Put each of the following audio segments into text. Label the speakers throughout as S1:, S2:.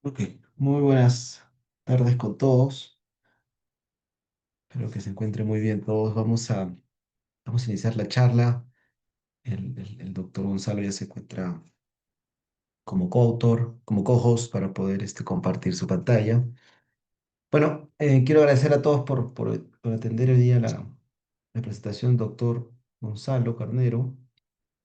S1: Ok, muy buenas tardes con todos. Espero que se encuentren muy bien todos. Vamos a iniciar la charla. El doctor Gonzalo ya se encuentra como coautor, como co-host para poder compartir su pantalla. Bueno, quiero agradecer a todos por atender hoy día la presentación del doctor Gonzalo Carnero.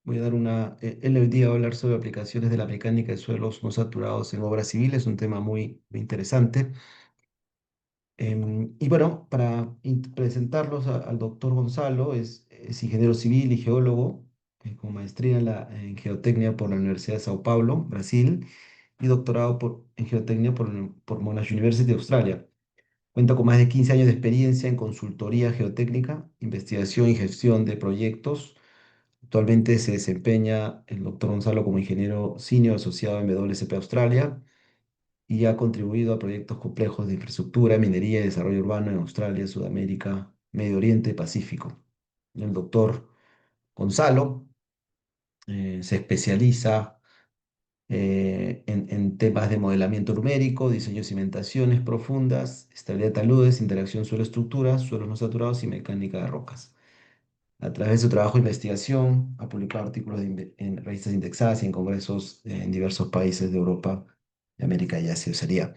S1: Voy a dar él hoy día va a hablar sobre aplicaciones de la mecánica de suelos no saturados en obras civiles, un tema muy interesante. Y bueno, para presentarlos al doctor Gonzalo, es ingeniero civil y geólogo, con maestría en geotecnia por la Universidad de Sao Paulo, Brasil, y doctorado en geotecnia por Monash University de Australia. Cuenta con más de 15 años de experiencia en consultoría geotécnica, investigación y gestión de proyectos. Actualmente se desempeña el doctor Gonzalo como ingeniero senior asociado en WSP Australia y ha contribuido a proyectos complejos de infraestructura, minería y desarrollo urbano en Australia, Sudamérica, Medio Oriente y Pacífico. El doctor Gonzalo se especializa en temas de modelamiento numérico, diseño de cimentaciones profundas, estabilidad de taludes, interacción suelo-estructura, suelos no saturados y mecánica de rocas. A través de su trabajo de investigación, ha publicado artículos en revistas indexadas y en congresos en diversos países de Europa, de América y Asia. Sería.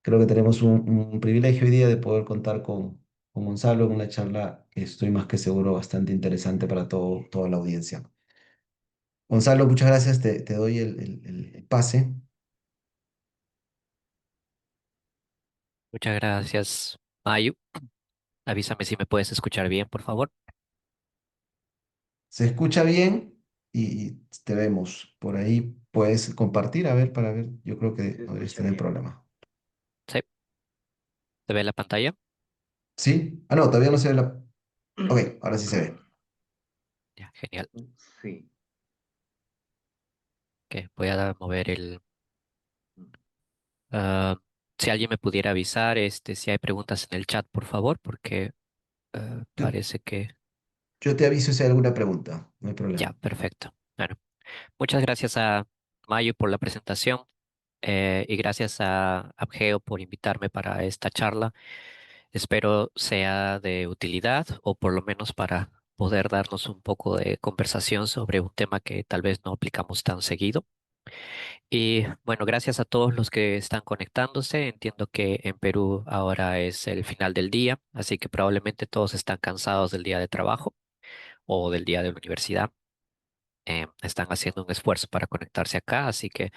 S1: Creo que tenemos un privilegio hoy día de poder contar con Gonzalo en una charla que estoy más que seguro bastante interesante para toda la audiencia. Gonzalo, muchas gracias. Te doy el pase.
S2: Muchas gracias, Mayu. Avísame si me puedes escuchar bien, por favor.
S1: Se escucha bien y te vemos. Por ahí puedes compartir, a ver, para ver. Yo creo que
S3: Se
S1: no deberías
S3: escucha
S1: tener
S3: bien.
S1: problema.
S2: ¿Sí? ¿Te ve la pantalla?
S1: ¿Sí? Ah, no, todavía no se ve la... Ok, ahora sí se ve.
S2: Ya, genial.
S3: Sí.
S2: Que voy a mover ah, si alguien me pudiera avisar, si hay preguntas en el chat, por favor, porque
S1: Yo,
S2: parece que
S1: yo te aviso si hay alguna pregunta. No hay
S2: ya,
S1: problema.
S2: perfecto. Bueno, muchas gracias a Mayu por la presentación y gracias a Abgeo por invitarme para esta charla. Espero sea de utilidad o por lo menos para poder darnos un poco de conversación sobre un tema que tal vez no aplicamos tan seguido. Y bueno, gracias a todos los que están conectándose. Entiendo que en Perú ahora es el final del día, así que probablemente todos están cansados del día de trabajo o del día de la universidad. Están haciendo un esfuerzo para conectarse acá, así que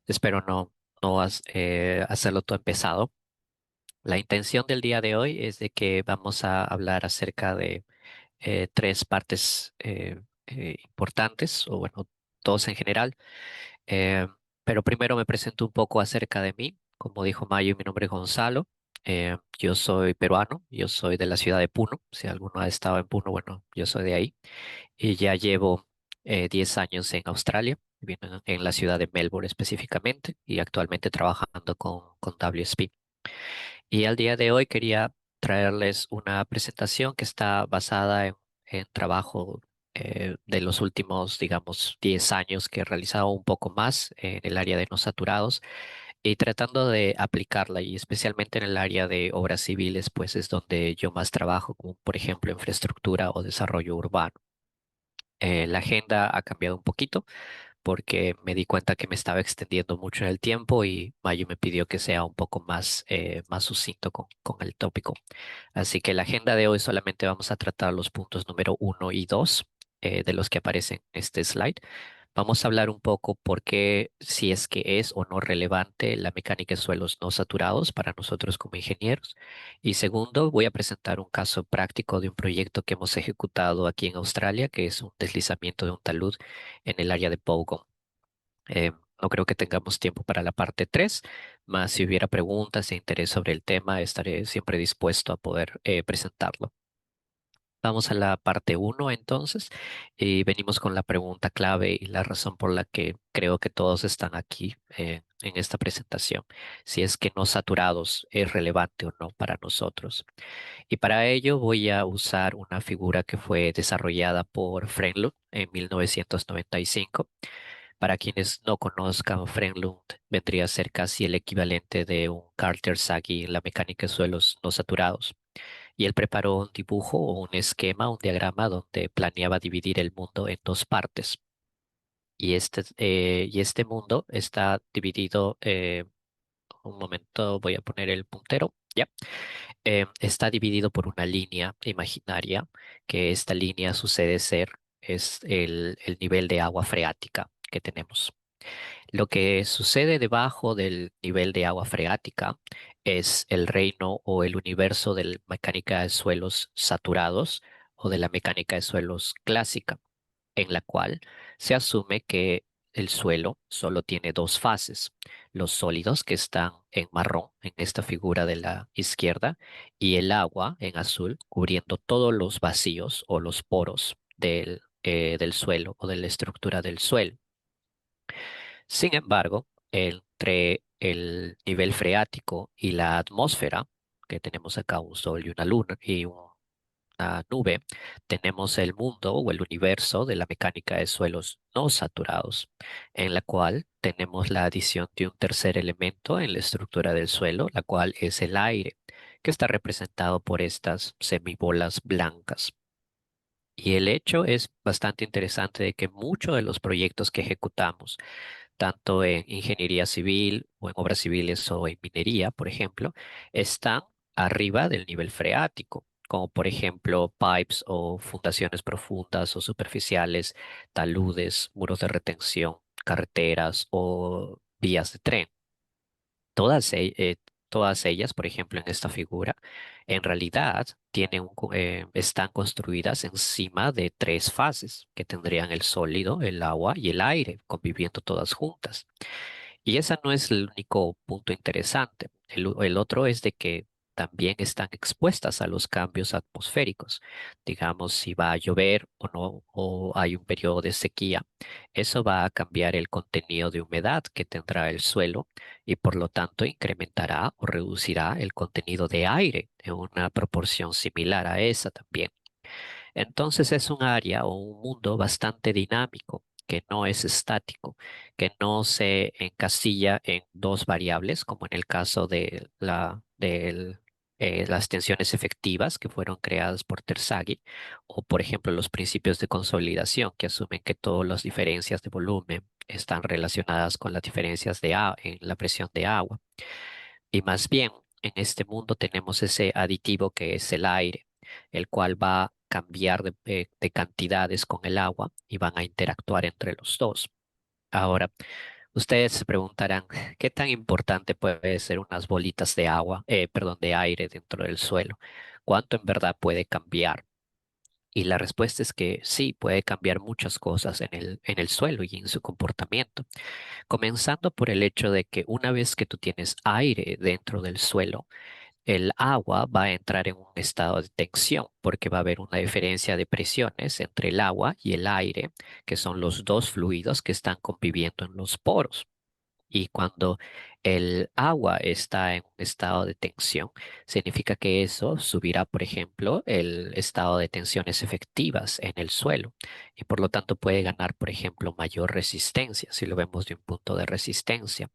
S2: espero no hacerlo todo pesado. La intención del día de hoy es de que vamos a hablar acerca de tres partes importantes, o bueno, dos en general. Eh, pero primero me presento un poco acerca de mí. Como dijo Mayo, mi nombre es Gonzalo. Yo soy peruano, yo soy de la ciudad de Puno. Si alguno ha estado en Puno, bueno, yo soy de ahí. Y ya llevo 10 años en Australia, viviendo en la ciudad de Melbourne específicamente, y actualmente trabajando con WSP. Y al día de hoy quería traerles una presentación que está basada en trabajo de los últimos, digamos, 10 años que he realizado un poco más en el área de no saturados y tratando de aplicarla y especialmente en el área de obras civiles, pues es donde yo más trabajo, como por ejemplo infraestructura o desarrollo urbano. La agenda ha cambiado un poquito porque me di cuenta que me estaba extendiendo mucho en el tiempo y Mayo me pidió que sea un poco más sucinto con el tópico. Así que la agenda de hoy solamente vamos a tratar los puntos número uno y dos de los que aparecen en este slide. Vamos a hablar un poco por qué, si es que es o no relevante la mecánica de suelos no saturados para nosotros como ingenieros. Y segundo, voy a presentar un caso práctico de un proyecto que hemos ejecutado aquí en Australia, que es un deslizamiento de un talud en el área de Pogo. No creo que tengamos tiempo para la parte 3, más si hubiera preguntas e interés sobre el tema, estaré siempre dispuesto a poder presentarlo. Vamos a la parte uno entonces y venimos con la pregunta clave y la razón por la que creo que todos están aquí en esta presentación, si es que no saturados es relevante o no para nosotros. Y para ello voy a usar una figura que fue desarrollada por Frenlund en 1995. Para quienes no conozcan, Frenlund vendría a ser casi el equivalente de un Carter Sagi en la mecánica de suelos no saturados. Y él preparó un dibujo o un esquema, un diagrama donde planeaba dividir el mundo en dos partes. Y este mundo está dividido, un momento, voy a poner el puntero, ya. Está dividido por una línea imaginaria, que esta línea sucede ser, es el nivel de agua freática que tenemos. Lo que sucede debajo del nivel de agua freática es el reino o el universo de la mecánica de suelos saturados o de la mecánica de suelos clásica, en la cual se asume que el suelo solo tiene dos fases: los sólidos, que están en marrón en esta figura de la izquierda, y el agua en azul, cubriendo todos los vacíos o los poros del suelo o de la estructura del suelo. Sin embargo, entre el nivel freático y la atmósfera, que tenemos acá un sol y una luna y una nube, tenemos el mundo o el universo de la mecánica de suelos no saturados, en la cual tenemos la adición de un tercer elemento en la estructura del suelo, la cual es el aire, que está representado por estas semibolas blancas. Y el hecho es bastante interesante de que muchos de los proyectos que ejecutamos, tanto en ingeniería civil o en obras civiles o en minería, por ejemplo, están arriba del nivel freático, como por ejemplo pipes o fundaciones profundas o superficiales, taludes, muros de retención, carreteras o vías de tren. Todas ellas, por ejemplo, en esta figura, en realidad están construidas encima de tres fases que tendrían el sólido, el agua y el aire conviviendo todas juntas. Y ese no es el único punto interesante. El otro es de que también están expuestas a los cambios atmosféricos. Digamos, si va a llover o no, o hay un periodo de sequía, eso va a cambiar el contenido de humedad que tendrá el suelo y por lo tanto incrementará o reducirá el contenido de aire en una proporción similar a esa también. Entonces es un área o un mundo bastante dinámico, que no es estático, que no se encasilla en dos variables, como en el caso de las tensiones efectivas que fueron creadas por Terzaghi, o por ejemplo los principios de consolidación, que asumen que todas las diferencias de volumen están relacionadas con las diferencias en la presión de agua. Y más bien, en este mundo tenemos ese aditivo que es el aire, el cual va a cambiar de cantidades con el agua y van a interactuar entre los dos. Ahora, ustedes se preguntarán, ¿qué tan importante puede ser unas bolitas de agua, perdón, de aire dentro del suelo? ¿Cuánto en verdad puede cambiar? Y la respuesta es que sí, puede cambiar muchas cosas en el suelo y en su comportamiento. Comenzando por el hecho de que una vez que tú tienes aire dentro del suelo, el agua va a entrar en un estado de tensión porque va a haber una diferencia de presiones entre el agua y el aire, que son los dos fluidos que están conviviendo en los poros. Y cuando el agua está en un estado de tensión, significa que eso subirá, por ejemplo, el estado de tensiones efectivas en el suelo y por lo tanto puede ganar, por ejemplo, mayor resistencia si lo vemos de un punto de resistencia.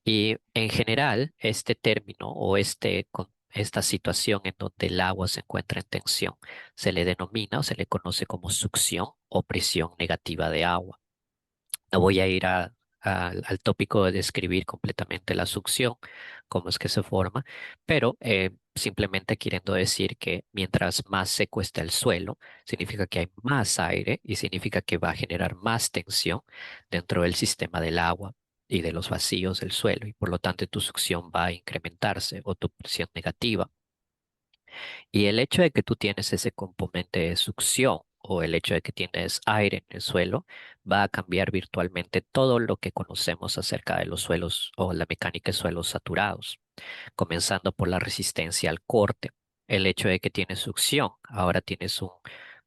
S2: Y en general, este término o esta situación en donde el agua se encuentra en tensión se le denomina o se le conoce como succión o presión negativa de agua. No voy a ir al tópico de describir completamente la succión, cómo es que se forma, pero simplemente queriendo decir que mientras más seco está el suelo, significa que hay más aire y significa que va a generar más tensión dentro del sistema del agua y de los vacíos del suelo, y por lo tanto tu succión va a incrementarse o tu presión negativa. Y el hecho de que tú tienes ese componente de succión o el hecho de que tienes aire en el suelo va a cambiar virtualmente todo lo que conocemos acerca de los suelos o la mecánica de suelos saturados, comenzando por la resistencia al corte. El hecho de que tienes succión, ahora tienes un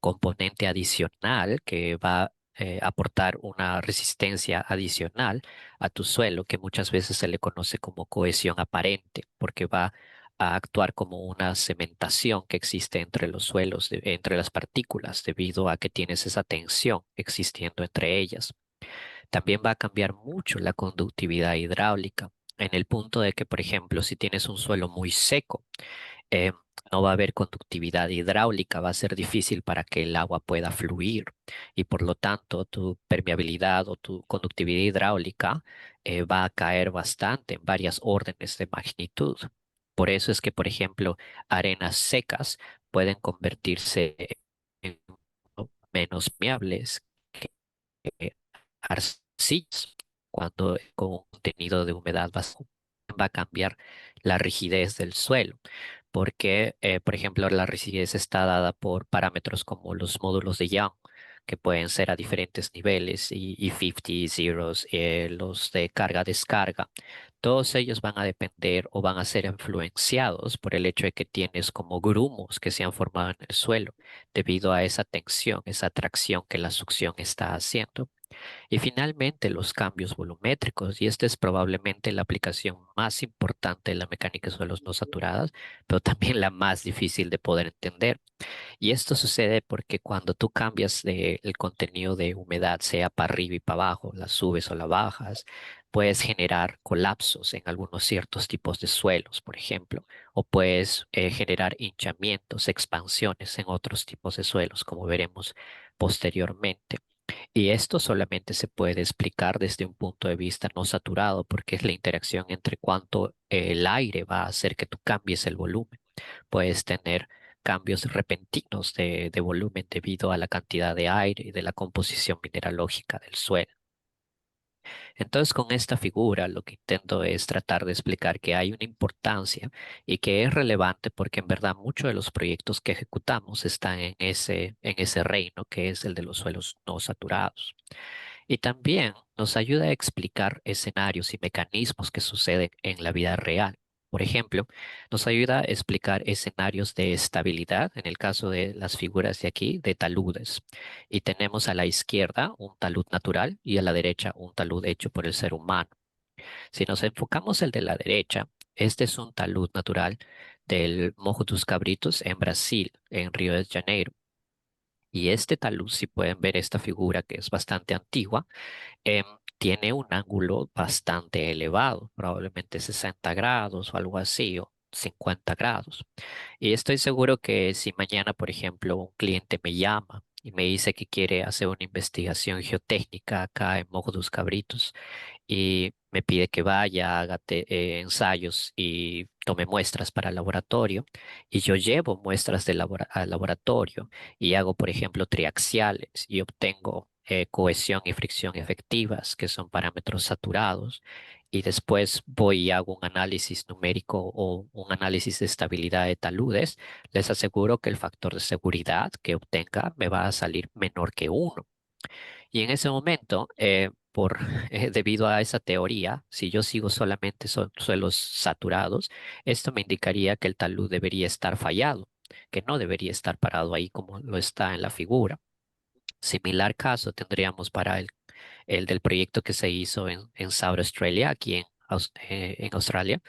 S2: componente adicional que va a aportar una resistencia adicional a tu suelo, que muchas veces se le conoce como cohesión aparente, porque va a actuar como una cementación que existe entre los suelos, entre las partículas, debido a que tienes esa tensión existiendo entre ellas. También va a cambiar mucho la conductividad hidráulica, en el punto de que, por ejemplo, si tienes un suelo muy seco, eh, no va a haber conductividad hidráulica, va a ser difícil para que el agua pueda fluir y por lo tanto tu permeabilidad o tu conductividad hidráulica va a caer bastante en varias órdenes de magnitud. Por eso es que, por ejemplo, arenas secas pueden convertirse en menos permeables que arcillas cuando con un contenido de humedad bajo va a cambiar la rigidez del suelo, porque, por ejemplo, la rigidez está dada por parámetros como los módulos de Young, que pueden ser a diferentes niveles, y 50, zeros, los de carga-descarga. Todos ellos van a depender o van a ser influenciados por el hecho de que tienes como grumos que se han formado en el suelo debido a esa tensión, esa atracción que la succión está haciendo. Y finalmente, los cambios volumétricos, y esta es probablemente la aplicación más importante de la mecánica de suelos no saturadas, pero también la más difícil de poder entender. Y esto sucede porque cuando tú cambias el contenido de humedad, sea para arriba y para abajo, la subes o la bajas, puedes generar colapsos en algunos ciertos tipos de suelos, por ejemplo, o puedes generar hinchamientos, expansiones en otros tipos de suelos, como veremos posteriormente. Y esto solamente se puede explicar desde un punto de vista no saturado, porque es la interacción entre cuánto el aire va a hacer que tú cambies el volumen. Puedes tener cambios repentinos de volumen debido a la cantidad de aire y de la composición mineralógica del suelo. Entonces, con esta figura, lo que intento es tratar de explicar que hay una importancia y que es relevante porque en verdad muchos de los proyectos que ejecutamos están en ese reino que es el de los suelos no saturados. Y también nos ayuda a explicar escenarios y mecanismos que suceden en la vida real. Por ejemplo, nos ayuda a explicar escenarios de estabilidad, en el caso de las figuras de aquí, de taludes. Y tenemos a la izquierda un talud natural y a la derecha un talud hecho por el ser humano. Si nos enfocamos el de la derecha, este es un talud natural del Morro dos Cabritos en Brasil, en Río de Janeiro. Y este talud, si pueden ver esta figura que es bastante antigua, em, tiene un ángulo bastante elevado, probablemente 60 grados o algo así, o 50 grados. Y estoy seguro que si mañana, por ejemplo, un cliente me llama y me dice que quiere hacer una investigación geotécnica acá en Morro dos Cabritos, y me pide que vaya, haga ensayos y tome muestras para el laboratorio. Y yo llevo muestras al laboratorio y hago, por ejemplo, triaxiales y obtengo cohesión y fricción efectivas, que son parámetros saturados. Y después voy y hago un análisis numérico o un análisis de estabilidad de taludes. Les aseguro que el factor de seguridad que obtenga me va a salir menor que uno. Y en ese momento, debido a esa teoría, si yo sigo solamente suelos saturados, esto me indicaría que el talud debería estar fallado, que no debería estar parado ahí como lo está en la figura. Similar caso tendríamos para el del proyecto que se hizo en South Australia, aquí en Australia,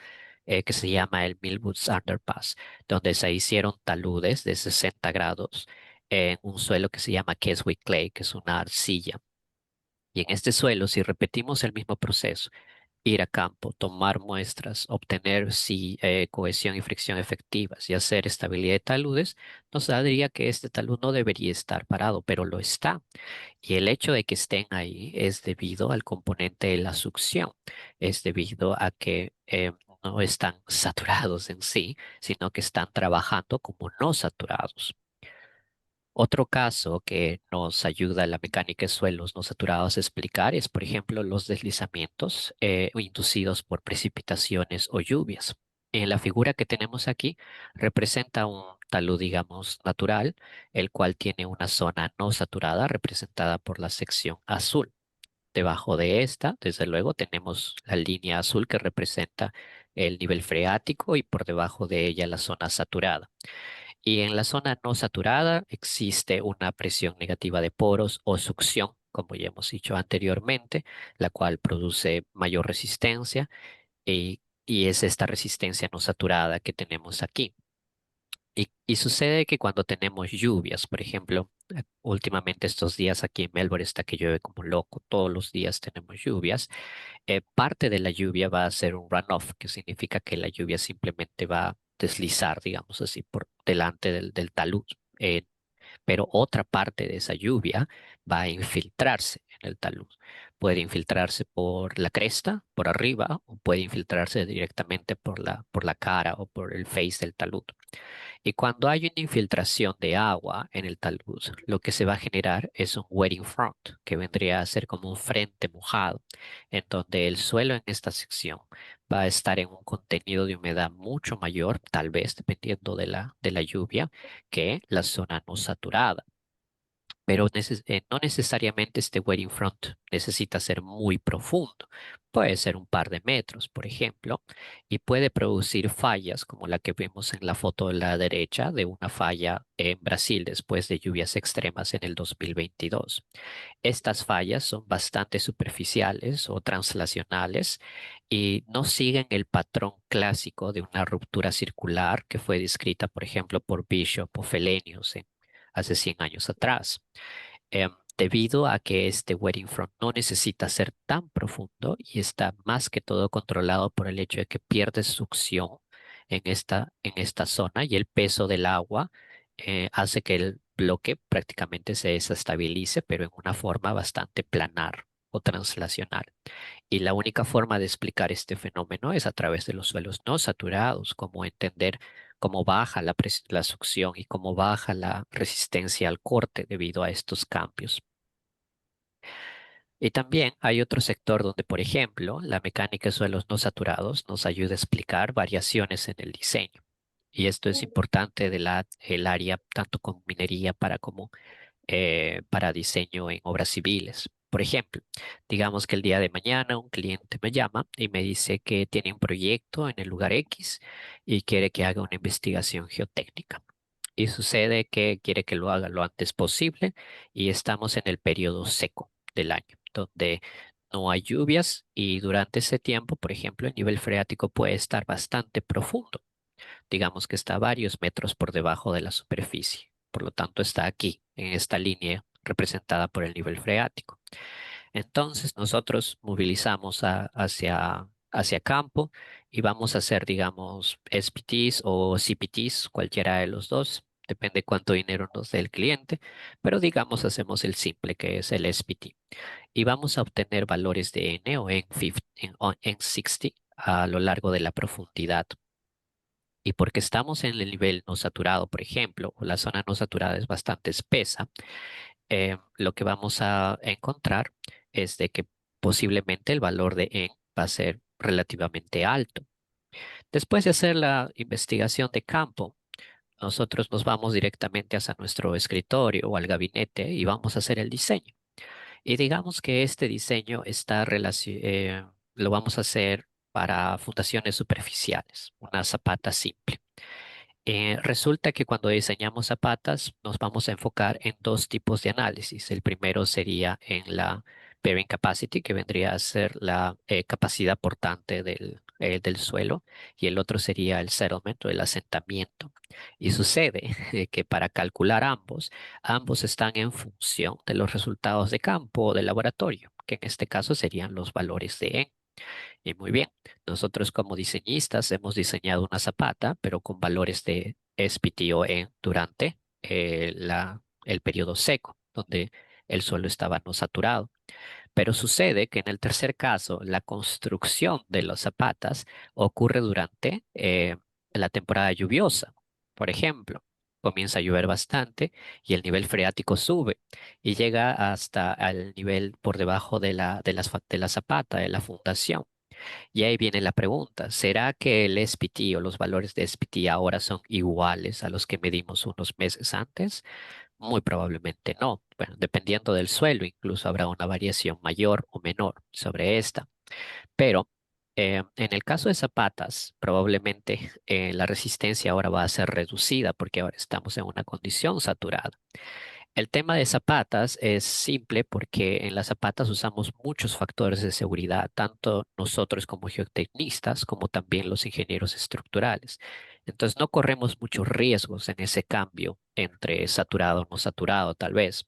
S2: que se llama el Millwoods Underpass, donde se hicieron taludes de 60 grados en un suelo que se llama Keswick Clay, que es una arcilla. Y en este suelo, si repetimos el mismo proceso, ir a campo, tomar muestras, obtener cohesión y fricción efectivas y hacer estabilidad de taludes, nos daría que este talud no debería estar parado, pero lo está. Y el hecho de que estén ahí es debido al componente de la succión, es debido a que no están saturados en sí, sino que están trabajando como no saturados. Otro caso que nos ayuda la mecánica de suelos no saturados a explicar es, por ejemplo, los deslizamientos inducidos por precipitaciones o lluvias. En la figura que tenemos aquí representa un talud, digamos, natural, el cual tiene una zona no saturada representada por la sección azul. Debajo de esta, desde luego, tenemos la línea azul que representa el nivel freático y por debajo de ella la zona saturada. Y en la zona no saturada existe una presión negativa de poros o succión, como ya hemos dicho anteriormente, la cual produce mayor resistencia y es esta resistencia no saturada que tenemos aquí. Y sucede que cuando tenemos lluvias, por ejemplo, últimamente estos días aquí en Melbourne está que llueve como loco, todos los días tenemos lluvias, parte de la lluvia va a ser un runoff, que significa que la lluvia simplemente va a deslizar, digamos así, por delante del talud. eh, pero otra parte de esa lluvia va a infiltrarse en el talud. Puede infiltrarse por la cresta, por arriba, o puede infiltrarse directamente por la cara o por el face del talud. Y cuando hay una infiltración de agua en el talud, lo que se va a generar es un wetting front, que vendría a ser como un frente mojado, en donde el suelo en esta sección va a estar en un contenido de humedad mucho mayor, tal vez dependiendo de la lluvia, que la zona no saturada. Pero no necesariamente este wetting front necesita ser muy profundo. Puede ser un par de metros, por ejemplo, y puede producir fallas como la que vimos en la foto de la derecha de una falla en Brasil después de lluvias extremas en el 2022. Estas fallas son bastante superficiales o translacionales y no siguen el patrón clásico de una ruptura circular que fue descrita, por ejemplo, por Bishop o Fellenius hace 100 años atrás. Debido a que este wetting front no necesita ser tan profundo y está más que todo controlado por el hecho de que pierde succión en esta zona y el peso del agua hace que el bloque prácticamente se desestabilice, pero en una forma bastante planar o translacional. Y la única forma de explicar este fenómeno es a través de los suelos no saturados, como entender cómo baja la succión y cómo baja la resistencia al corte debido a estos cambios. Y también hay otro sector donde, por ejemplo, la mecánica de suelos no saturados nos ayuda a explicar variaciones en el diseño. Y esto es importante de el área tanto con minería para diseño en obras civiles. Por ejemplo, digamos que el día de mañana un cliente me llama y me dice que tiene un proyecto en el lugar X y quiere que haga una investigación geotécnica. Y sucede que quiere que lo haga lo antes posible y estamos en el periodo seco del año, donde no hay lluvias y durante ese tiempo, por ejemplo, el nivel freático puede estar bastante profundo. Digamos que está varios metros por debajo de la superficie. Por lo tanto, está aquí, en esta línea representada por el nivel freático. Entonces, nosotros movilizamos hacia campo y vamos a hacer, digamos, SPTs o CPTs, cualquiera de los dos. Depende cuánto dinero nos dé el cliente, pero digamos hacemos el simple que es el SPT. Y vamos a obtener valores de N o en 60 a lo largo de la profundidad. Y porque estamos en el nivel no saturado, por ejemplo, o la zona no saturada es bastante espesa, lo que vamos a encontrar es de que posiblemente el valor de N va a ser relativamente alto. Después de hacer la investigación de campo, nosotros nos vamos directamente hacia nuestro escritorio o al gabinete y vamos a hacer el diseño. Y digamos que este diseño lo vamos a hacer para fundaciones superficiales, una zapata simple. Resulta que cuando diseñamos zapatas nos vamos a enfocar en dos tipos de análisis. El primero sería en la bearing capacity, que vendría a ser la capacidad portante del suelo, y el otro sería el settlement o el asentamiento. Y sucede que para calcular ambos están en función de los resultados de campo o de laboratorio, que en este caso serían los valores de E. Y muy bien, nosotros como diseñistas hemos diseñado una zapata, pero con valores de SPTOE durante el periodo seco, donde el suelo estaba no saturado. Pero sucede que en el tercer caso, la construcción de las zapatas ocurre durante la temporada lluviosa. Por ejemplo, comienza a llover bastante y el nivel freático sube y llega hasta el nivel por debajo de la zapata, de la fundación. Y ahí viene la pregunta, ¿será que el SPT o los valores de SPT ahora son iguales a los que medimos unos meses antes? Muy probablemente no. Bueno, dependiendo del suelo, incluso habrá una variación mayor o menor sobre esta. Pero en el caso de zapatas, probablemente la resistencia ahora va a ser reducida porque ahora estamos en una condición saturada. El tema de zapatas es simple porque en las zapatas usamos muchos factores de seguridad, tanto nosotros como geotecnistas, como también los ingenieros estructurales. Entonces no corremos muchos riesgos en ese cambio entre saturado o no saturado, tal vez.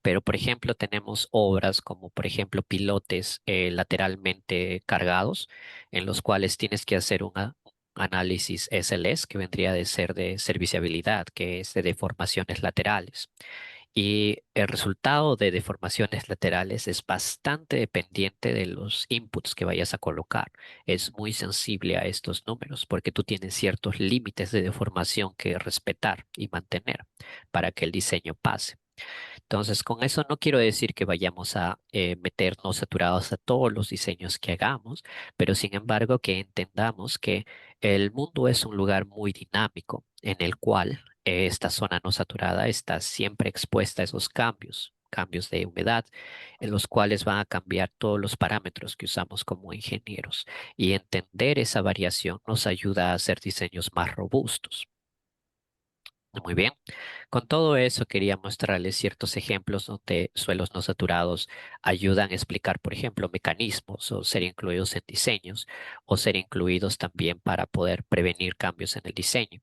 S2: Pero, por ejemplo, tenemos obras como, por ejemplo, pilotes lateralmente cargados, en los cuales tienes que hacer un análisis SLS, que vendría de ser de serviciabilidad, que es de deformaciones laterales. Y el resultado de deformaciones laterales es bastante dependiente de los inputs que vayas a colocar. Es muy sensible a estos números porque tú tienes ciertos límites de deformación que respetar y mantener para que el diseño pase. Entonces, con eso no quiero decir que vayamos a meternos saturados a todos los diseños que hagamos, pero sin embargo que entendamos que el mundo es un lugar muy dinámico en el cual esta zona no saturada está siempre expuesta a esos cambios, cambios de humedad, en los cuales van a cambiar todos los parámetros que usamos como ingenieros. Y entender esa variación nos ayuda a hacer diseños más robustos. Muy bien. Con todo eso quería mostrarles ciertos ejemplos donde suelos no saturados ayudan a explicar, por ejemplo, mecanismos o ser incluidos en diseños o ser incluidos también para poder prevenir cambios en el diseño.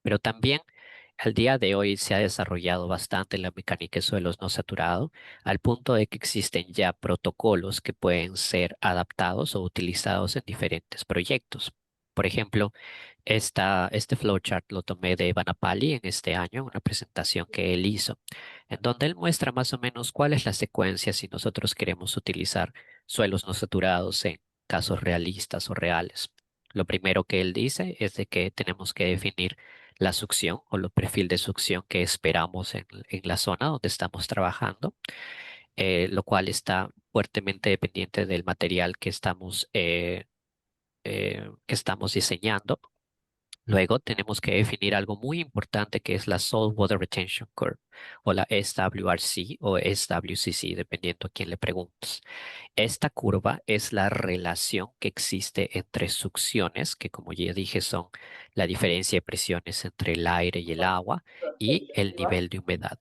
S2: Pero también al día de hoy se ha desarrollado bastante la mecánica de suelos no saturados al punto de que existen ya protocolos que pueden ser adaptados o utilizados en diferentes proyectos. Por ejemplo, este flowchart lo tomé de Vanapali en este año, una presentación que él hizo, en donde él muestra más o menos cuál es la secuencia si nosotros queremos utilizar suelos no saturados en casos realistas o reales. Lo primero que él dice es de que tenemos que definir la succión o el perfil de succión que esperamos en la zona donde estamos trabajando, lo cual está fuertemente dependiente del material que estamos diseñando. Luego tenemos que definir algo muy importante que es la Salt Water Retention Curve o la SWRC o SWCC, dependiendo a quién le preguntes. Esta curva es la relación que existe entre succiones, que como ya dije son la diferencia de presiones entre el aire y el agua, y el nivel de humedad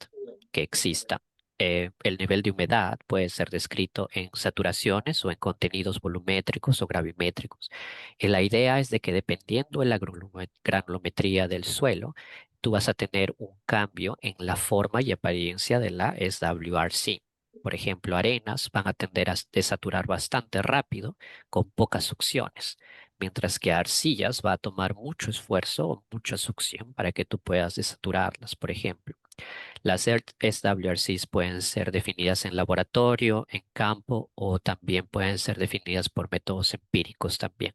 S2: que exista. El nivel de humedad puede ser descrito en saturaciones o en contenidos volumétricos o gravimétricos. Y la idea es de que dependiendo de la granulometría del suelo, tú vas a tener un cambio en la forma y apariencia de la SWRC. Por ejemplo, arenas van a tender a desaturar bastante rápido con pocas succiones, mientras que arcillas va a tomar mucho esfuerzo o mucha succión para que tú puedas desaturarlas, por ejemplo. Las SWRCs pueden ser definidas en laboratorio, en campo o también pueden ser definidas por métodos empíricos también.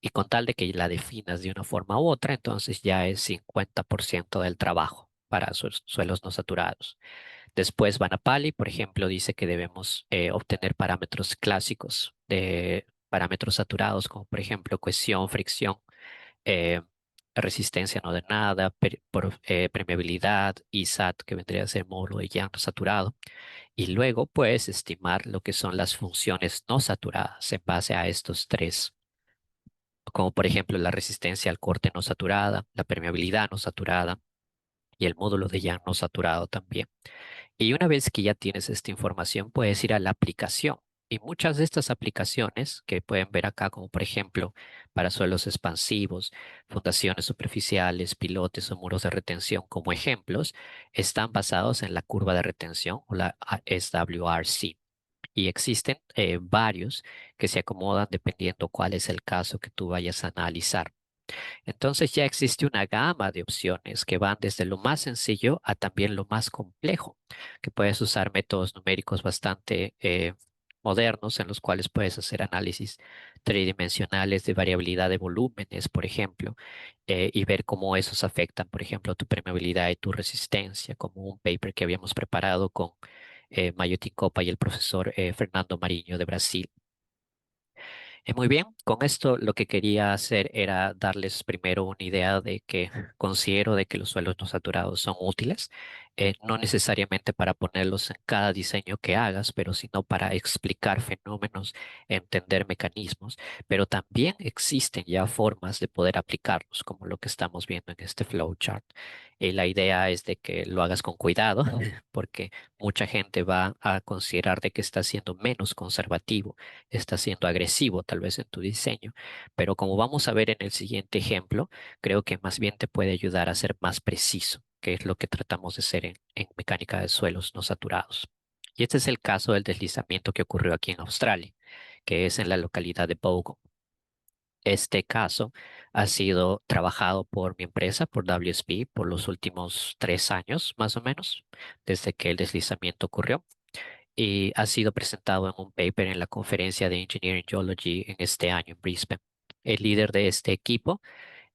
S2: Y con tal de que la definas de una forma u otra, entonces ya es 50% del trabajo para suelos no saturados. Después Vanapali, por ejemplo, dice que debemos obtener parámetros clásicos de parámetros saturados, como por ejemplo cohesión, fricción, eh, resistencia no de nada, permeabilidad, ISAT, que vendría a ser módulo de Young saturado. Y luego puedes estimar lo que son las funciones no saturadas en base a estos tres, como por ejemplo la resistencia al corte no saturada, la permeabilidad no saturada y el módulo de Young no saturado también. Y una vez que ya tienes esta información, puedes ir a la aplicación. Y muchas de estas aplicaciones que pueden ver acá, como por ejemplo para suelos expansivos, fundaciones superficiales, pilotes o muros de retención como ejemplos, están basados en la curva de retención o la SWRC. Y existen varios que se acomodan dependiendo cuál es el caso que tú vayas a analizar. Entonces ya existe una gama de opciones que van desde lo más sencillo a también lo más complejo, que puedes usar métodos numéricos bastante modernos en los cuales puedes hacer análisis tridimensionales de variabilidad de volúmenes, por ejemplo, y ver cómo esos afectan, por ejemplo, tu permeabilidad y tu resistencia, como un paper que habíamos preparado con Mayotín Copa y el profesor Fernando Mariño de Brasil. Muy bien, con esto lo que quería hacer era darles primero una idea de que considero de que los suelos no saturados son útiles no necesariamente para ponerlos en cada diseño que hagas, pero sino para explicar fenómenos, entender mecanismos, pero también existen ya formas de poder aplicarlos, como lo que estamos viendo en este flowchart. La idea es de que lo hagas con cuidado, porque mucha gente va a considerar de que está siendo menos conservativo, está siendo agresivo tal vez en tu diseño, pero como vamos a ver en el siguiente ejemplo, creo que más bien te puede ayudar a ser más preciso, que es lo que tratamos de hacer en mecánica de suelos no saturados. Y este es el caso del deslizamiento que ocurrió aquí en Australia, que es en la localidad de Bogo. Este caso ha sido trabajado por mi empresa, por WSP, por los últimos 3 años, más o menos, desde que el deslizamiento ocurrió. Y ha sido presentado en un paper en la conferencia de Engineering Geology en este año en Brisbane. El líder de este equipo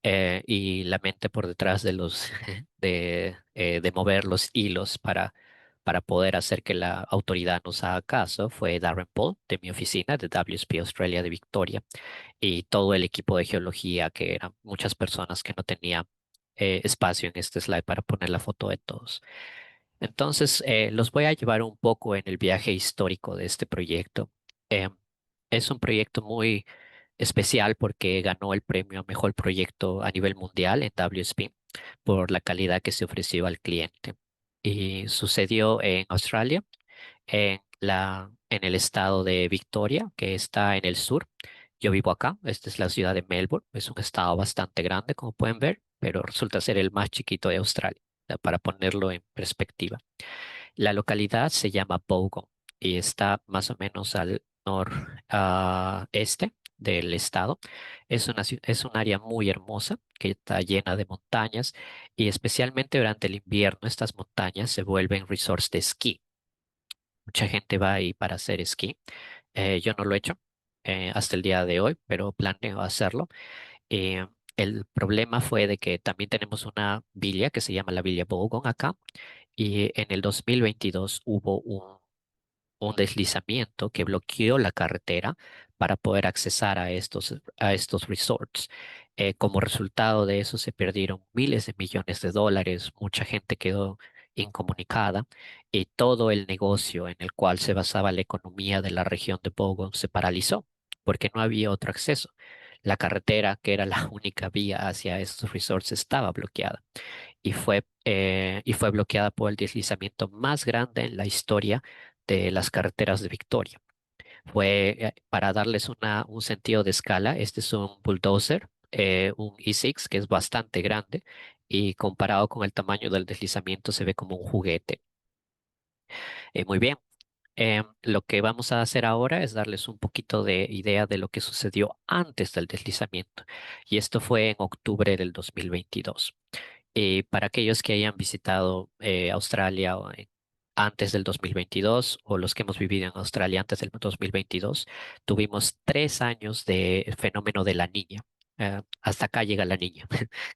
S2: y la mente por detrás de los de mover los hilos para poder hacer que la autoridad nos haga caso fue Darren Paul de mi oficina de WSP Australia de Victoria y todo el equipo de geología que eran muchas personas que no tenía espacio en este slide para poner la foto de todos. Entonces, los voy a llevar un poco en el viaje histórico de este proyecto. Em, es un proyecto muy especial porque ganó el premio a mejor proyecto a nivel mundial en WSP por la calidad que se ofreció al cliente. Y sucedió en Australia, en el estado de Victoria, que está en el sur. Yo vivo acá, esta es la ciudad de Melbourne, es un estado bastante grande, como pueden ver, pero resulta ser el más chiquito de Australia, para ponerlo en perspectiva. La localidad se llama Bogon y está más o menos al noreste del estado. Es un área muy hermosa que está llena de montañas y especialmente durante el invierno estas montañas se vuelven resorts de esquí. Mucha gente va ahí para hacer esquí. Yo no lo he hecho hasta el día de hoy, pero planeo hacerlo. Eh, el problema fue de que también tenemos una villa que se llama la Villa Bogon acá y en el 2022 hubo un deslizamiento que bloqueó la carretera para poder accesar a estos resorts. Como resultado de eso se perdieron miles de millones de dólares, mucha gente quedó incomunicada y todo el negocio en el cual se basaba la economía de la región de Bogon se paralizó porque no había otro acceso. La carretera, que era la única vía hacia estos resorts, estaba bloqueada y fue bloqueada por el deslizamiento más grande en la historia de las carreteras de Victoria. Para darles un sentido de escala, este es un bulldozer, un E6 que es bastante grande y comparado con el tamaño del deslizamiento se ve como un juguete. Muy bien. Lo que vamos a hacer ahora es darles un poquito de idea de lo que sucedió antes del deslizamiento. Y esto fue en octubre del 2022. Para aquellos que hayan visitado Australia antes del 2022 o los que hemos vivido en Australia antes del 2022, tuvimos 3 años de fenómeno de la niña. Hasta acá llega la niña,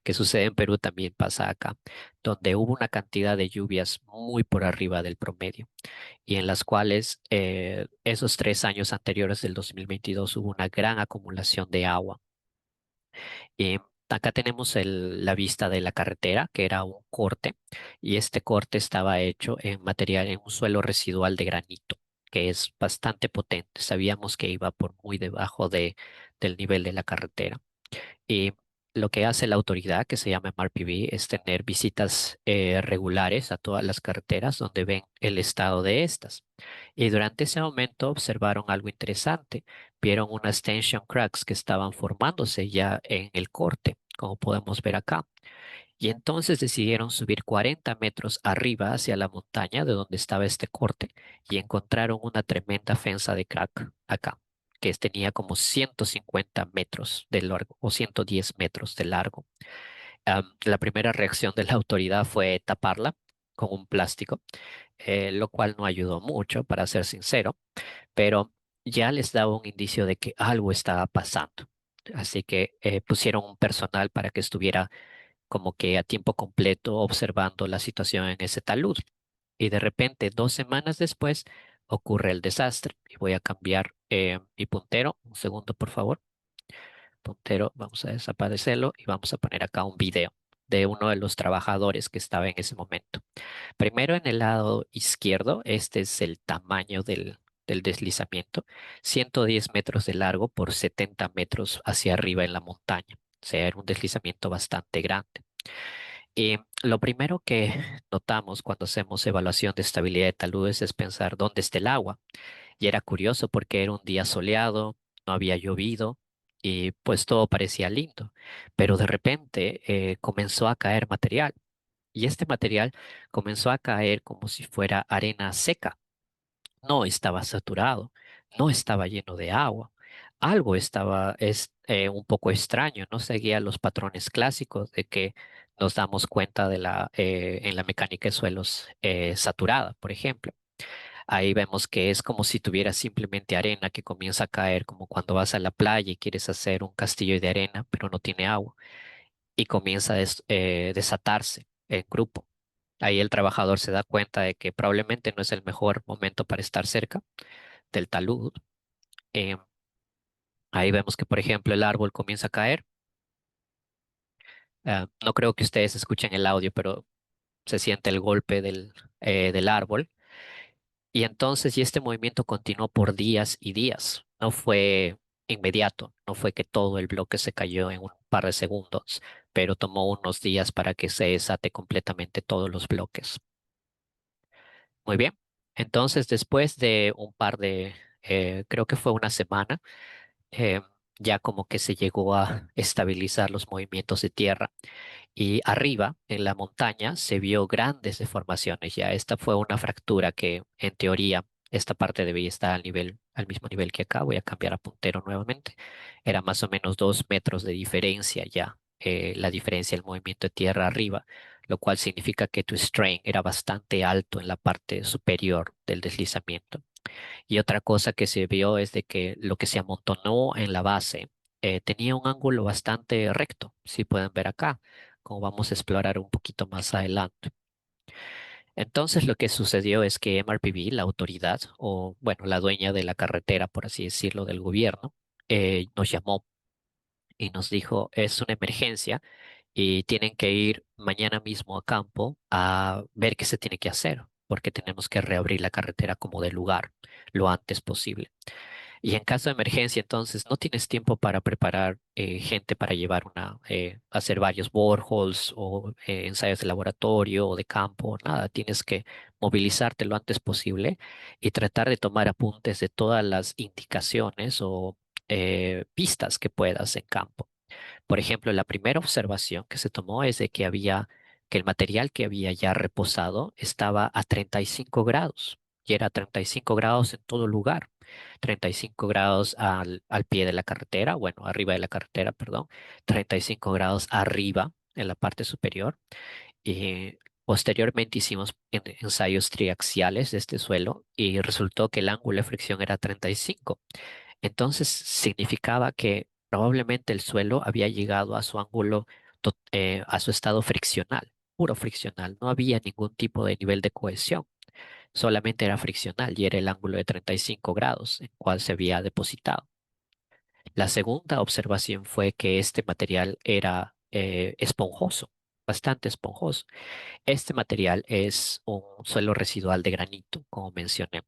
S2: que sucede en Perú también pasa acá, donde hubo una cantidad de lluvias muy por arriba del promedio y en las cuales esos 3 años anteriores del 2022 hubo una gran acumulación de agua. Y acá tenemos la vista de la carretera, que era un corte, y este corte estaba hecho en material, en un suelo residual de granito, que es bastante potente. Sabíamos que iba por muy debajo del nivel de la carretera. Y lo que hace la autoridad, que se llama MRPV, es tener visitas regulares a todas las carreteras donde ven el estado de estas. Y durante ese momento observaron algo interesante. Vieron unas tension cracks que estaban formándose ya en el corte, como podemos ver acá. Y entonces decidieron subir 40 metros arriba hacia la montaña de donde estaba este corte y encontraron una tremenda fensa de crack acá, que tenía como 150 metros de largo o 110 metros de largo. La primera reacción de la autoridad fue taparla con un plástico, lo cual no ayudó mucho, para ser sincero, pero ya les daba un indicio de que algo estaba pasando. Así que pusieron un personal para que estuviera como que a tiempo completo observando la situación en ese talud. Y de repente, 2 semanas después, ocurre el desastre. Y voy a cambiar mi puntero. Un segundo, por favor. Puntero, vamos a desaparecerlo y vamos a poner acá un video. de uno de los trabajadores que estaba en ese momento. Primero en el lado izquierdo, este es el tamaño del deslizamiento, 110 metros de largo por 70 metros hacia arriba en la montaña. O sea, era un deslizamiento bastante grande. Y lo primero que notamos cuando hacemos evaluación de estabilidad de taludes es pensar dónde está el agua. Y era curioso porque era un día soleado, no había llovido y pues todo parecía lindo. Pero de repente comenzó a caer material y este material comenzó a caer como si fuera arena seca. No estaba saturado, no estaba lleno de agua. Algo estaba un poco extraño, no seguía los patrones clásicos de que nos damos cuenta de en la mecánica de suelos saturada, por ejemplo. Ahí vemos que es como si tuviera simplemente arena que comienza a caer, como cuando vas a la playa y quieres hacer un castillo de arena, pero no tiene agua, y comienza a desatarse en grupo. Ahí el trabajador se da cuenta de que probablemente no es el mejor momento para estar cerca del talud. Eh, Ahí vemos que, por ejemplo, el árbol comienza a caer. No creo que ustedes escuchen el audio, pero se siente el golpe del árbol. Y entonces, y este movimiento continuó por días y días. No fue inmediato, no fue que todo el bloque se cayó en un par de segundos, pero tomó unos días para que se desate completamente todos los bloques. Muy bien. Entonces, después de un par creo que fue una semana, eh, ya como que se llegó a estabilizar los movimientos de tierra. Y arriba, en la montaña, se vio grandes deformaciones. Ya esta fue una fractura que, en teoría, esta parte debía estar al mismo nivel que acá. Voy a cambiar a puntero nuevamente. Era más o menos 2 metros de diferencia ya, la diferencia del movimiento de tierra arriba, lo cual significa que tu strain era bastante alto en la parte superior del deslizamiento. Y otra cosa que se vio es de que lo que se amontonó en la base tenía un ángulo bastante recto, si pueden ver acá, como vamos a explorar un poquito más adelante. Entonces lo que sucedió es que MRPB, la autoridad, o bueno, la dueña de la carretera, por así decirlo, del gobierno, nos llamó y nos dijo, es una emergencia y tienen que ir mañana mismo a campo a ver qué se tiene que hacer, porque tenemos que reabrir la carretera como de lugar lo antes posible. Y en caso de emergencia, entonces no tienes tiempo para preparar gente para llevar hacer varios boreholes o ensayos de laboratorio o de campo, nada. Tienes que movilizarte lo antes posible y tratar de tomar apuntes de todas las indicaciones o pistas que puedas en campo. Por ejemplo, la primera observación que se tomó es de que el material que había ya reposado estaba a 35 grados y era 35 grados en todo lugar. 35 grados al pie de la carretera, bueno, arriba de la carretera, perdón, 35 grados arriba en la parte superior. Y posteriormente hicimos ensayos triaxiales de este suelo y resultó que el ángulo de fricción era 35. Entonces significaba que probablemente el suelo había llegado a su ángulo, a su estado friccional, puro friccional. No había ningún tipo de nivel de cohesión, solamente era friccional y era el ángulo de 35 grados en cual se había depositado. La segunda observación fue que este material era esponjoso, bastante esponjoso. Este material es un suelo residual de granito, como mencioné.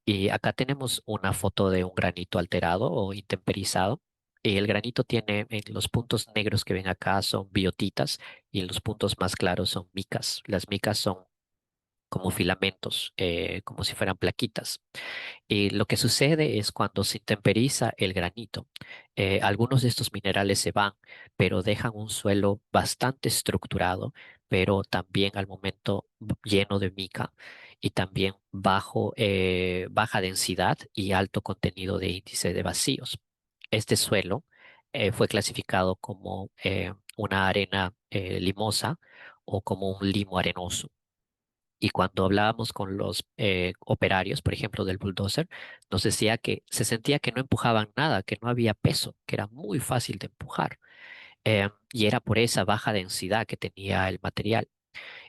S2: Y acá tenemos una foto de un granito alterado o intemperizado. Y el granito tiene, en los puntos negros que ven acá son biotitas y en los puntos más claros son micas. Las micas son como filamentos, como si fueran plaquitas. Y lo que sucede es cuando se intemperiza el granito, algunos de estos minerales se van, pero dejan un suelo bastante estructurado, pero también al momento lleno de mica y también baja densidad y alto contenido de índice de vacíos. Este suelo fue clasificado como una arena limosa o como un limo arenoso. Y cuando hablábamos con los operarios, por ejemplo, del bulldozer, nos decía que se sentía que no empujaban nada, que no había peso, que era muy fácil de empujar. Y era por esa baja densidad que tenía el material.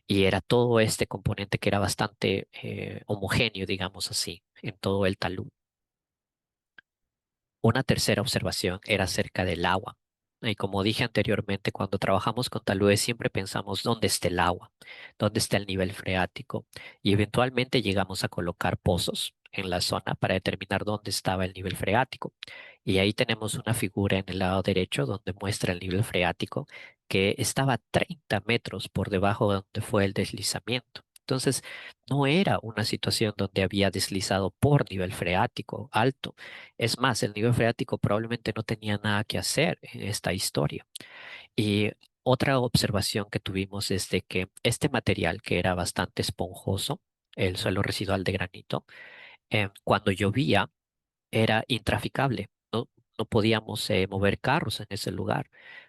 S2: Y era todo este componente que era bastante homogéneo, digamos así, en todo el talud. Una tercera observación era acerca del agua. Y como dije anteriormente, cuando trabajamos con taludes siempre pensamos dónde está el agua, dónde está el nivel freático y eventualmente llegamos a colocar pozos en la zona para determinar dónde estaba el nivel freático. Y ahí tenemos una figura en el lado derecho donde muestra el nivel freático que estaba 30 metros por debajo de donde fue el deslizamiento. Entonces, no era una situación donde había deslizado por nivel freático alto. Es más, el nivel freático probablemente no tenía nada que hacer en esta historia. Y otra observación que tuvimos es de que este material, que era bastante esponjoso, el suelo residual de granito, cuando llovía, era intraficable. No podíamos mover carros en ese lugar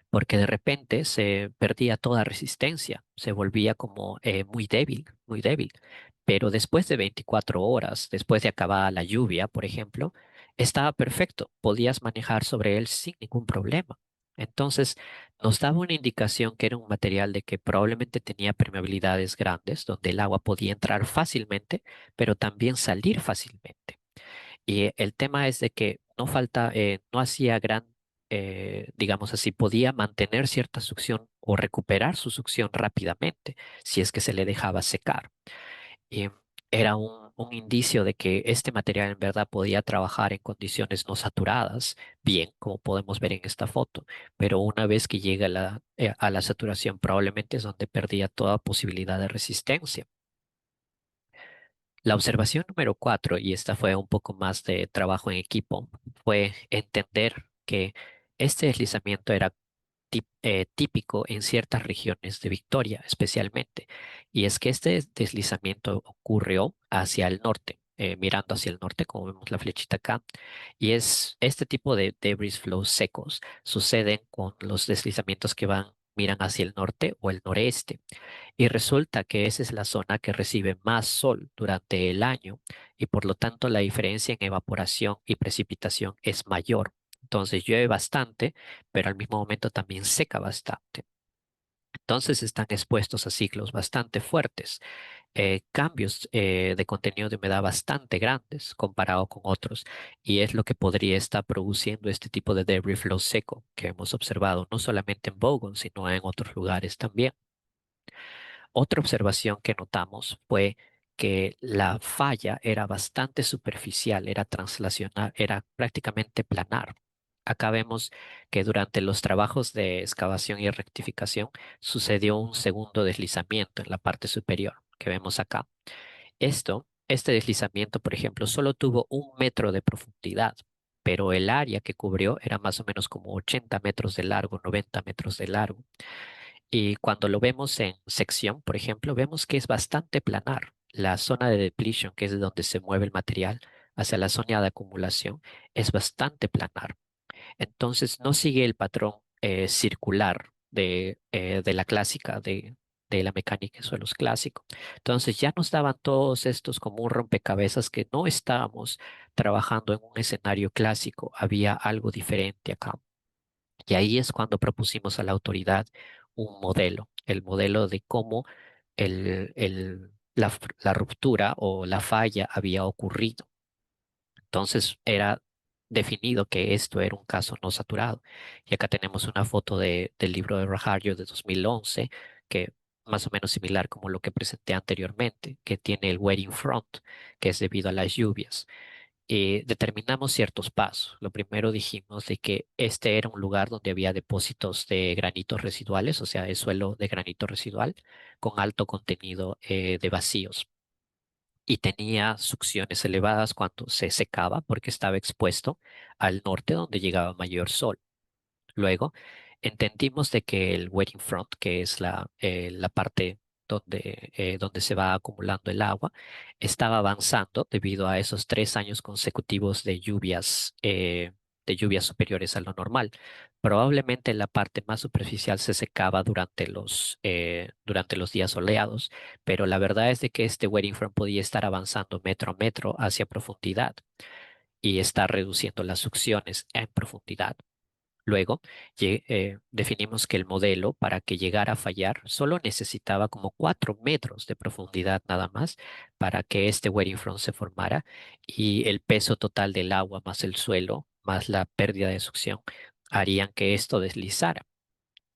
S2: porque de repente se perdía toda resistencia, se volvía como muy débil, muy débil. Pero después de 24 horas, después de acabar la lluvia, por ejemplo, estaba perfecto, podías manejar sobre él sin ningún problema. Entonces, nos daba una indicación que era un material de que probablemente tenía permeabilidades grandes, donde el agua podía entrar fácilmente, pero también salir fácilmente. Y el tema es de que no falta, no hacía gran, digamos así, podía mantener cierta succión o recuperar su succión rápidamente si es que se le dejaba secar. Y era un indicio de que este material en verdad podía trabajar en condiciones no saturadas, bien, como podemos ver en esta foto, pero una vez que llega a la saturación probablemente es donde perdía toda posibilidad de resistencia. La observación número 4, y esta fue un poco más de trabajo en equipo, fue entender que este deslizamiento era típico en ciertas regiones de Victoria, especialmente. Y es que este deslizamiento ocurrió hacia el norte, mirando hacia el norte, como vemos la flechita acá. Y es este tipo de debris flows secos suceden con los deslizamientos que miran hacia el norte o el noreste. Y resulta que esa es la zona que recibe más sol durante el año y por lo tanto la diferencia en evaporación y precipitación es mayor. Entonces llueve bastante, pero al mismo momento también seca bastante. Entonces están expuestos a ciclos bastante fuertes, cambios de contenido de humedad bastante grandes comparado con otros, y es lo que podría estar produciendo este tipo de debris flow seco que hemos observado no solamente en Bogon, sino en otros lugares también. Otra observación que notamos fue que la falla era bastante superficial, era translacional, era prácticamente planar. Acá vemos que durante los trabajos de excavación y rectificación sucedió un segundo deslizamiento en la parte superior que vemos acá. Este deslizamiento, por ejemplo, solo tuvo 1 metro de profundidad, pero el área que cubrió era más o menos como 80 metros de largo, 90 metros de largo. Y cuando lo vemos en sección, por ejemplo, vemos que es bastante planar. La zona de depletion, que es de donde se mueve el material, hacia la zona de acumulación, es bastante planar. Entonces no sigue el patrón circular de la clásica, de la mecánica de suelos clásico. Entonces ya nos daban todos estos como un rompecabezas que no estábamos trabajando en un escenario clásico, había algo diferente acá. Y ahí es cuando propusimos a la autoridad un modelo, el modelo de cómo la ruptura o la falla había ocurrido. Entonces era definido que esto era un caso no saturado. Y acá tenemos una foto del libro de Rajario de 2011, que más o menos similar como lo que presenté anteriormente, que tiene el wetting front, que es debido a las lluvias. Determinamos ciertos pasos. Lo primero dijimos de que este era un lugar donde había depósitos de granitos residuales, o sea, de suelo de granito residual con alto contenido de vacíos. Y tenía succiones elevadas cuando se secaba porque estaba expuesto al norte donde llegaba mayor sol. Luego, entendimos de que el wetting front, que es la parte donde se va acumulando el agua, estaba avanzando debido a esos 3 años consecutivos de lluvias superiores a lo normal. Probablemente la parte más superficial se secaba durante los días soleados, pero la verdad es de que este wetting front podía estar avanzando metro a metro hacia profundidad y está reduciendo las succiones en profundidad. Luego, definimos que el modelo, para que llegara a fallar, solo necesitaba como 4 metros de profundidad nada más para que este wetting front se formara y el peso total del agua más el suelo, más la pérdida de succión, harían que esto deslizara.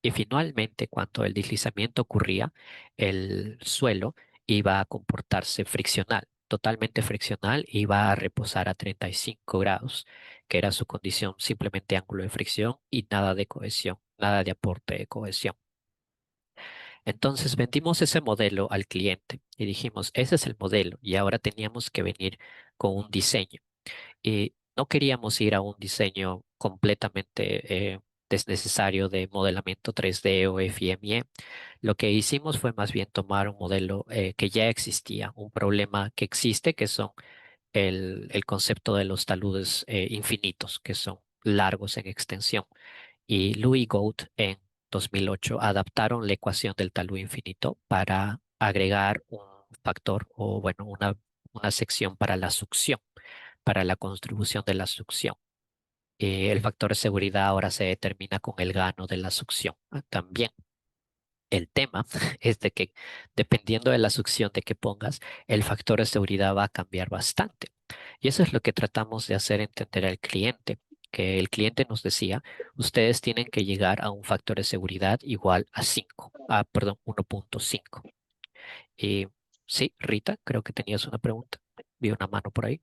S2: Y finalmente, cuando el deslizamiento ocurría, el suelo iba a comportarse friccional, totalmente friccional, y iba a reposar a 35 grados, que era su condición, simplemente ángulo de fricción y nada de cohesión, nada de aporte de cohesión. Entonces vendimos ese modelo al cliente y dijimos, ese es el modelo, y ahora teníamos que venir con un diseño. Y no queríamos ir a un diseño completamente desnecesario de modelamiento 3D o FEME. Lo que hicimos fue más bien tomar un modelo que ya existía, un problema que existe, que son el concepto de los taludes infinitos, que son largos en extensión. Y Louis y Gould en 2008 adaptaron la ecuación del talud infinito para agregar un factor o, bueno, una sección para la succión, para la contribución de la succión. El factor de seguridad ahora se determina con el gano de la succión. También el tema es de que dependiendo de la succión de que pongas, el factor de seguridad va a cambiar bastante. Y eso es lo que tratamos de hacer entender al cliente, que el cliente nos decía, ustedes tienen que llegar a un factor de seguridad igual a 5, perdón, 1.5. Y sí, Rita, creo que tenías una pregunta. Vi una mano por ahí.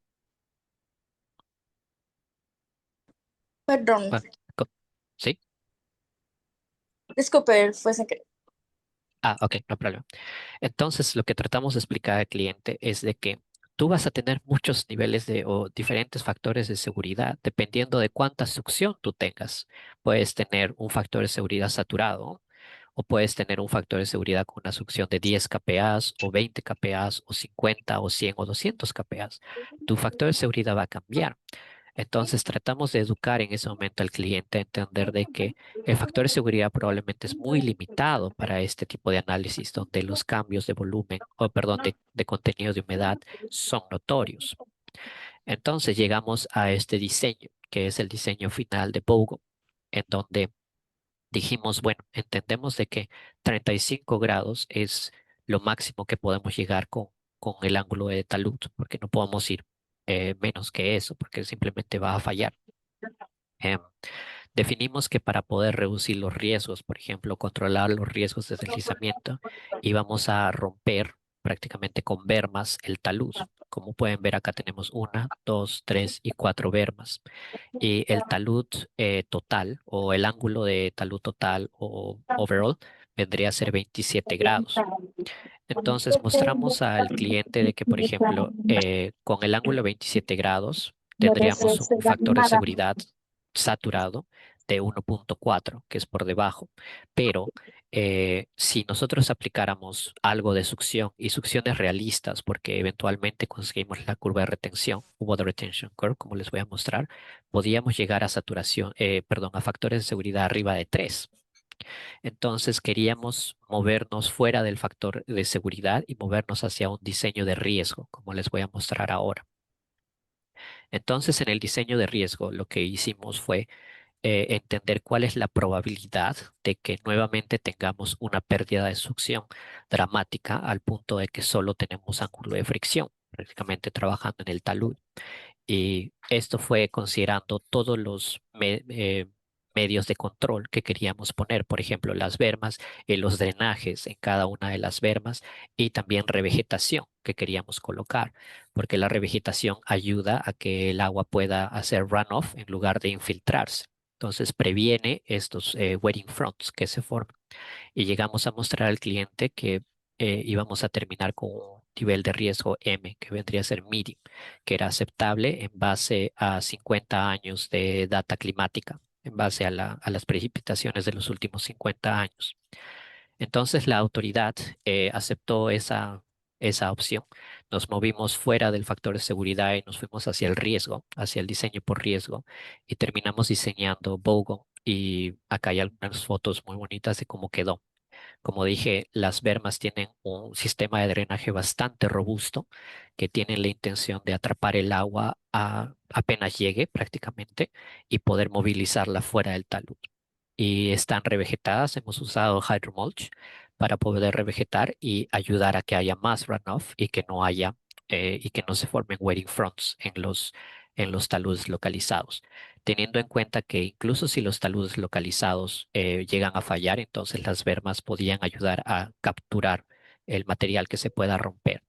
S3: Perdón,
S2: Ah, co- ¿Sí?
S3: disculpe, fue sin querer.
S2: Ok, no hay problema. Entonces, lo que tratamos de explicar al cliente es de que tú vas a tener muchos niveles de o diferentes factores de seguridad dependiendo de cuánta succión tú tengas. Puedes tener un factor de seguridad saturado o puedes tener un factor de seguridad con una succión de 10 kPa o 20 kPa o 50 o 100 o 200 kPa. Tu factor de seguridad va a cambiar. Entonces tratamos de educar en ese momento al cliente a entender de que el factor de seguridad probablemente es muy limitado para este tipo de análisis donde los cambios de volumen, o perdón, de contenido de humedad son notorios. Entonces llegamos a este diseño, que es el diseño final de Bogo, en donde dijimos, bueno, entendemos de que 35 grados es lo máximo que podemos llegar con el ángulo de talud, porque no podemos ir menos que eso, porque simplemente va a fallar. Em, Definimos que para poder reducir los riesgos, por ejemplo, controlar los riesgos de deslizamiento, íbamos a romper prácticamente con bermas el talud. Como pueden ver, acá tenemos una, dos, tres y cuatro bermas. Y el talud total o el ángulo de talud total o overall vendría a ser 27 grados. Entonces mostramos al cliente de que, por ejemplo, con el ángulo 27 grados tendríamos un factor de seguridad saturado de 1.4, que es por debajo. Pero si nosotros aplicáramos algo de succión y succiones realistas, porque eventualmente conseguimos la curva de retención, water retention curve, como les voy a mostrar, podíamos llegar a saturación, perdón, a factores de seguridad arriba de 3. Entonces queríamos movernos fuera del factor de seguridad y movernos hacia un diseño de riesgo, como les voy a mostrar ahora. Entonces, en el diseño de riesgo, lo que hicimos fue entender cuál es la probabilidad de que nuevamente tengamos una pérdida de succión dramática al punto de que solo tenemos ángulo de fricción, prácticamente trabajando en el talud. Y esto fue considerando todos los medios de control que queríamos poner, por ejemplo, las bermas, los drenajes en cada una de las bermas y también revegetación que queríamos colocar, porque la revegetación ayuda a que el agua pueda hacer runoff en lugar de infiltrarse. Entonces previene estos wetting fronts que se forman y llegamos a mostrar al cliente que íbamos a terminar con un nivel de riesgo M, que vendría a ser medium, que era aceptable en base a 50 años de data climática, en base a las precipitaciones de los últimos 50 años. Entonces la autoridad aceptó esa opción. Nos movimos fuera del factor de seguridad y nos fuimos hacia el riesgo, hacia el diseño por riesgo, y terminamos diseñando Bogo. Y acá hay algunas fotos muy bonitas de cómo quedó. Como dije, las bermas tienen un sistema de drenaje bastante robusto que tiene la intención de atrapar el agua apenas llegue prácticamente y poder movilizarla fuera del talud. Y están revegetadas. Hemos usado hydromulch para poder revegetar y ayudar a que haya más runoff y que no haya y que no se formen wetting fronts en los taludes localizados, teniendo en cuenta que incluso si los taludes localizados llegan a fallar, entonces las bermas podían ayudar a capturar el material que se pueda romper.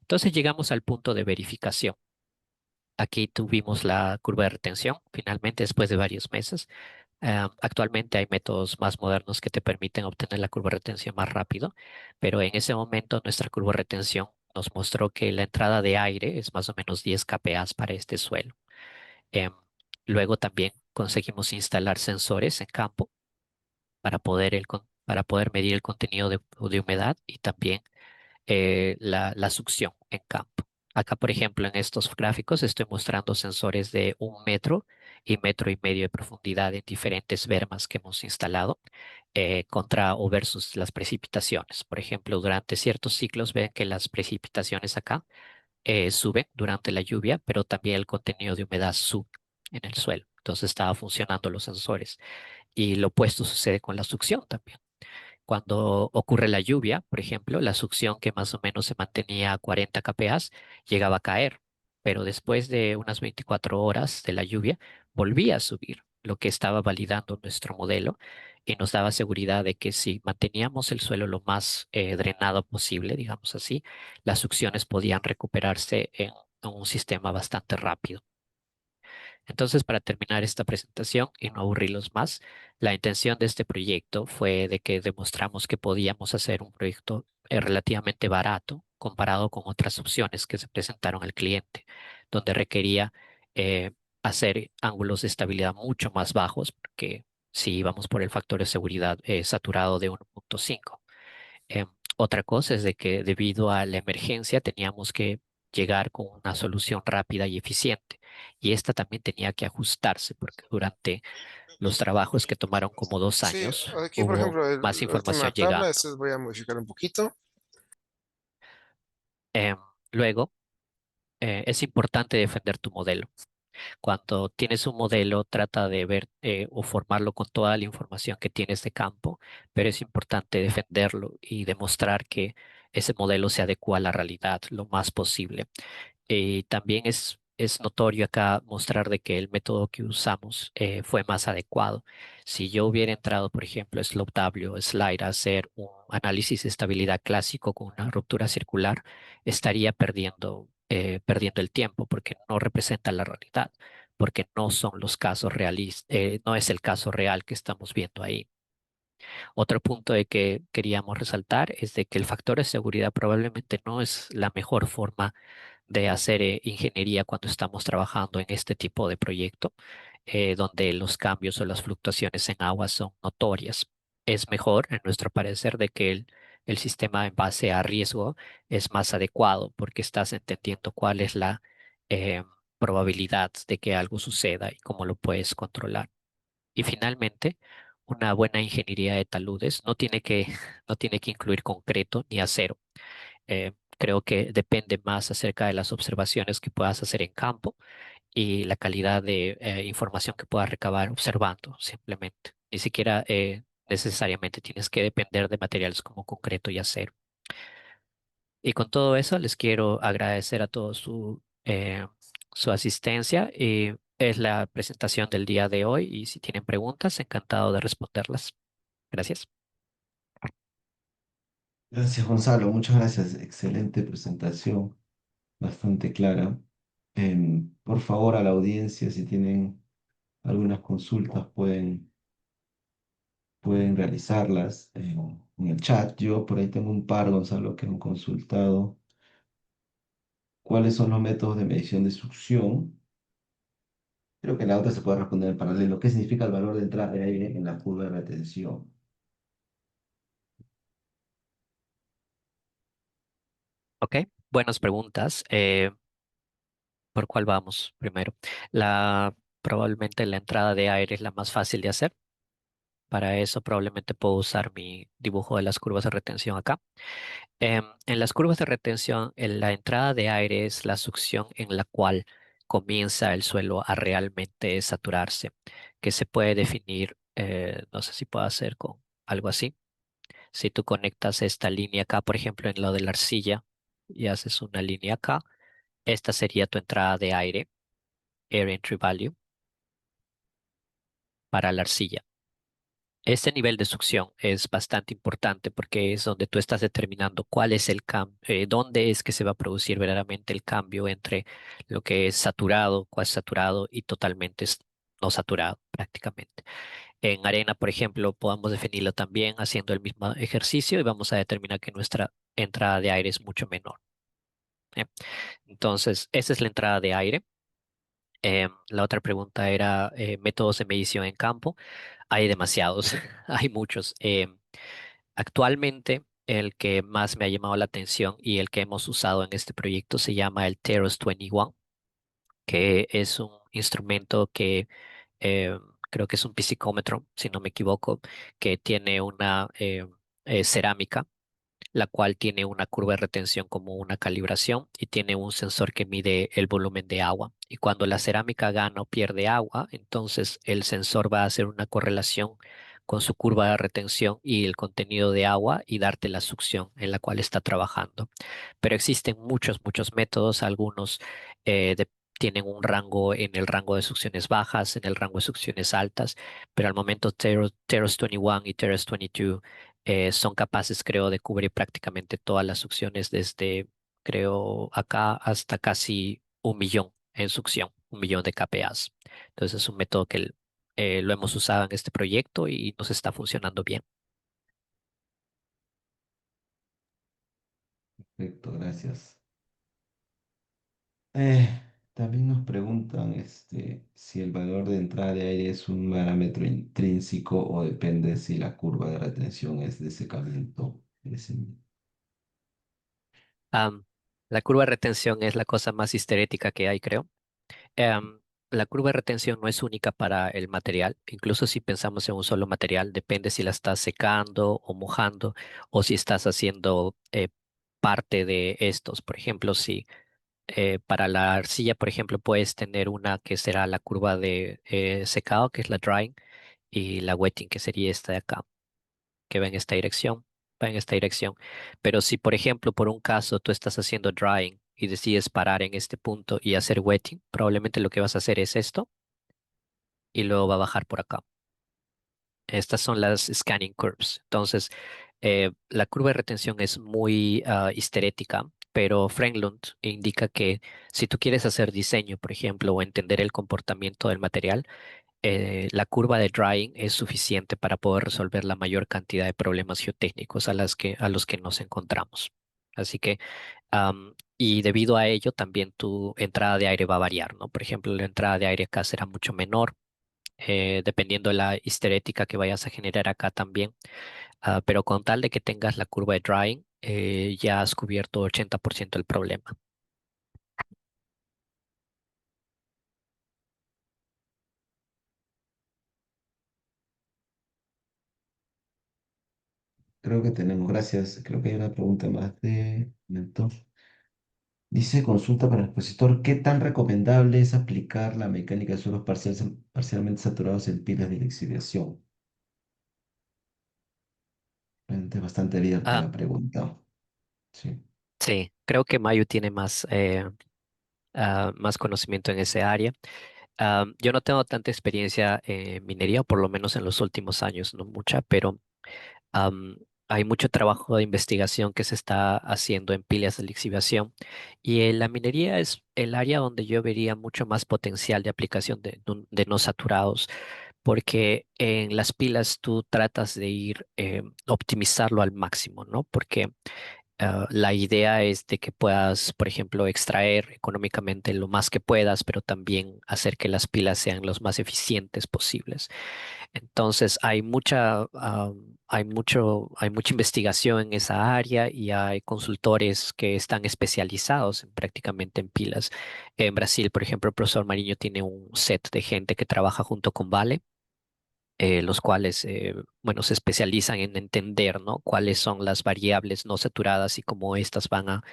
S2: Entonces llegamos al punto de verificación. Aquí tuvimos la curva de retención, finalmente después de varios meses. Actualmente hay métodos más modernos que te permiten obtener la curva de retención más rápido, pero en ese momento nuestra curva de retención nos mostró que la entrada de aire es más o menos 10 kPa para este suelo. Em, Luego también conseguimos instalar sensores en campo para poder medir el contenido de humedad y también la succión en campo. Acá, por ejemplo, en estos gráficos estoy mostrando sensores de 1 metro y 1,5 metros de profundidad en diferentes bermas que hemos instalado contra o versus las precipitaciones. Por ejemplo, durante ciertos ciclos ven que las precipitaciones acá suben durante la lluvia, pero también el contenido de humedad sube en el suelo. Entonces estaba funcionando los sensores. Y lo opuesto sucede con la succión también. Cuando ocurre la lluvia, por ejemplo, la succión que más o menos se mantenía a 40 kPa llegaba a caer, pero después de unas 24 horas de la lluvia volvía a subir, lo que estaba validando nuestro modelo y nos daba seguridad de que si manteníamos el suelo lo más drenado posible, digamos así, las succiones podían recuperarse en un sistema bastante rápido. Entonces, para terminar esta presentación y no aburrirlos más, la intención de este proyecto fue de que demostramos que podíamos hacer un proyecto relativamente barato comparado con otras opciones que se presentaron al cliente, donde requería eh, hacer ángulos de estabilidad mucho más bajos, porque si íbamos por el factor de seguridad saturado de 1,5. Otra cosa es de que debido a la emergencia teníamos que llegar con una solución rápida y eficiente. Y esta también tenía que ajustarse porque durante los trabajos que tomaron como dos
S3: Sí,
S2: años
S3: aquí por
S2: hubo
S3: ejemplo,
S2: más
S3: la última
S2: información
S3: tabla,
S2: llegando.
S3: esta voy a modificar un poquito.
S2: Em, Luego, es importante defender tu modelo. Cuando tienes un modelo, trata de ver o formarlo con toda la información que tienes de campo, pero es importante defenderlo y demostrar que ese modelo se adecua a la realidad lo más posible. También es notorio acá mostrar de que el método que usamos fue más adecuado. Si yo hubiera entrado, por ejemplo, SlopeW o Slide a hacer un análisis de estabilidad clásico con una ruptura circular, estaría perdiendo el tiempo porque no representa la realidad, porque no son los casos reales, no es el caso real que estamos viendo ahí. Otro punto de que queríamos resaltar es de que el factor de seguridad probablemente no es la mejor forma de hacer ingeniería cuando estamos trabajando en este tipo de proyecto, donde los cambios o las fluctuaciones en agua son notorias. Es mejor, en nuestro parecer, de que el sistema en base a riesgo es más adecuado porque estás entendiendo cuál es la eh, probabilidad de que algo suceda y cómo lo puedes controlar. Y finalmente, una buena ingeniería de taludes no tiene que incluir concreto ni acero. Creo que depende más acerca de las observaciones que puedas hacer en campo y la calidad de información que puedas recabar observando, simplemente. Ni siquiera necesariamente tienes que depender de materiales como concreto y acero. Y con todo eso, les quiero agradecer a todos su asistencia y es la presentación del día de hoy y si tienen preguntas, encantado de responderlas. Gracias.
S1: Gracias, Gonzalo. Muchas gracias. Excelente presentación, bastante clara. Por favor, a la audiencia, si tienen algunas consultas, pueden realizarlas en el chat. Yo por ahí tengo un par, Gonzalo, que han consultado cuáles son los métodos de medición de succión. Creo que la otra se puede responder en paralelo. ¿Qué significa el valor de entrada de aire en la curva de retención?
S2: Ok, buenas preguntas. ¿Por cuál vamos primero? Probablemente la entrada de aire es la más fácil de hacer. Para eso probablemente puedo usar mi dibujo de las curvas de retención acá. En las curvas de retención, la entrada de aire es la succión en la cual comienza el suelo a realmente saturarse, que se puede definir, no sé si puedo hacer con algo así. Si tú conectas esta línea acá, por ejemplo, en lo de la arcilla y haces una línea acá, esta sería tu entrada de aire. Air Entry Value para la arcilla. Este nivel de succión es bastante importante porque es donde tú estás determinando cuál es el cambio, dónde es que se va a producir verdaderamente el cambio entre lo que es saturado, cuasi saturado y totalmente no saturado prácticamente. En arena, por ejemplo, podemos definirlo también haciendo el mismo ejercicio y vamos a determinar que nuestra entrada de aire es mucho menor. ¿Eh? Entonces, esa es la entrada de aire. La otra pregunta era métodos de medición en campo. Hay demasiados, hay muchos. Actualmente, el que más me ha llamado la atención y el que hemos usado en este proyecto se llama el Teros 21, que es un instrumento que eh, creo que es un pisicómetro, si no me equivoco, que tiene una cerámica la cual tiene una curva de retención como una calibración y tiene un sensor que mide el volumen de agua. Y cuando la cerámica gana o pierde agua, entonces el sensor va a hacer una correlación con su curva de retención y el contenido de agua y darte la succión en la cual está trabajando. Pero existen muchos métodos, algunos tienen un rango en el rango de succiones bajas, en el rango de succiones altas, pero al momento Teros 21 y Teros 22 son capaces, creo, de cubrir prácticamente todas las succiones desde, creo, acá hasta casi 1 millón en succión, 1 millón de kPas. Entonces es un método que lo hemos usado en este proyecto y nos está funcionando bien.
S1: Perfecto, gracias. Eh, También nos preguntan si el valor de entrada de aire es un parámetro intrínseco o depende si la curva de retención es de secamiento.
S2: Am, la curva de retención es la cosa más histerética que hay, creo. Em, la curva de retención no es única para el material, incluso si pensamos en un solo material, depende si la estás secando o mojando o si estás haciendo parte de estos. Por ejemplo, si para la arcilla, por ejemplo, puedes tener una que será la curva de secado, que es la drying, y la wetting, que sería esta de acá, que va en esta dirección, va en esta dirección. Pero si, por ejemplo, por un caso tú estás haciendo drying y decides parar en este punto y hacer wetting, probablemente lo que vas a hacer es esto y luego va a bajar por acá. Estas son las scanning curves. Entonces, la curva de retención es muy histerética, pero Frenlund indica que si tú quieres hacer diseño, por ejemplo, o entender el comportamiento del material, la curva de drying es suficiente para poder resolver la mayor cantidad de problemas geotécnicos a los que nos encontramos. Así que, y debido a ello, también tu entrada de aire va a variar, ¿no? Por ejemplo, la entrada de aire acá será mucho menor, dependiendo de la histerética que vayas a generar acá también. Pero con tal de que tengas la curva de drying, ya has cubierto 80% del problema.
S1: Creo que tenemos, gracias. Creo que hay una pregunta más de momento. Dice consulta para el expositor, ¿qué tan recomendable es aplicar la mecánica de suelos parcialmente saturados en pilas de lixiviación? Realmente bastante abierta
S2: Ah,
S1: la pregunta. Sí.
S2: sí, creo que Mayu tiene más conocimiento en ese área. Yo no tengo tanta experiencia en minería, o por lo menos en los últimos años, no mucha, pero am, hay mucho trabajo de investigación que se está haciendo en pilas de lixiviación y la minería es el área donde yo vería mucho más potencial de aplicación de no saturados, porque en las pilas tú tratas de ir optimizarlo al máximo, ¿no? Porque la idea es de que puedas, por ejemplo, extraer económicamente lo más que puedas, pero también hacer que las pilas sean los más eficientes posibles. Entonces, hay mucha investigación en esa área y hay consultores que están especializados prácticamente en pilas. En Brasil, por ejemplo, el profesor Mariño tiene un set de gente que trabaja junto con Vale, los cuales, bueno, se especializan en entender, ¿no? Cuáles son las variables no saturadas y cómo estas van a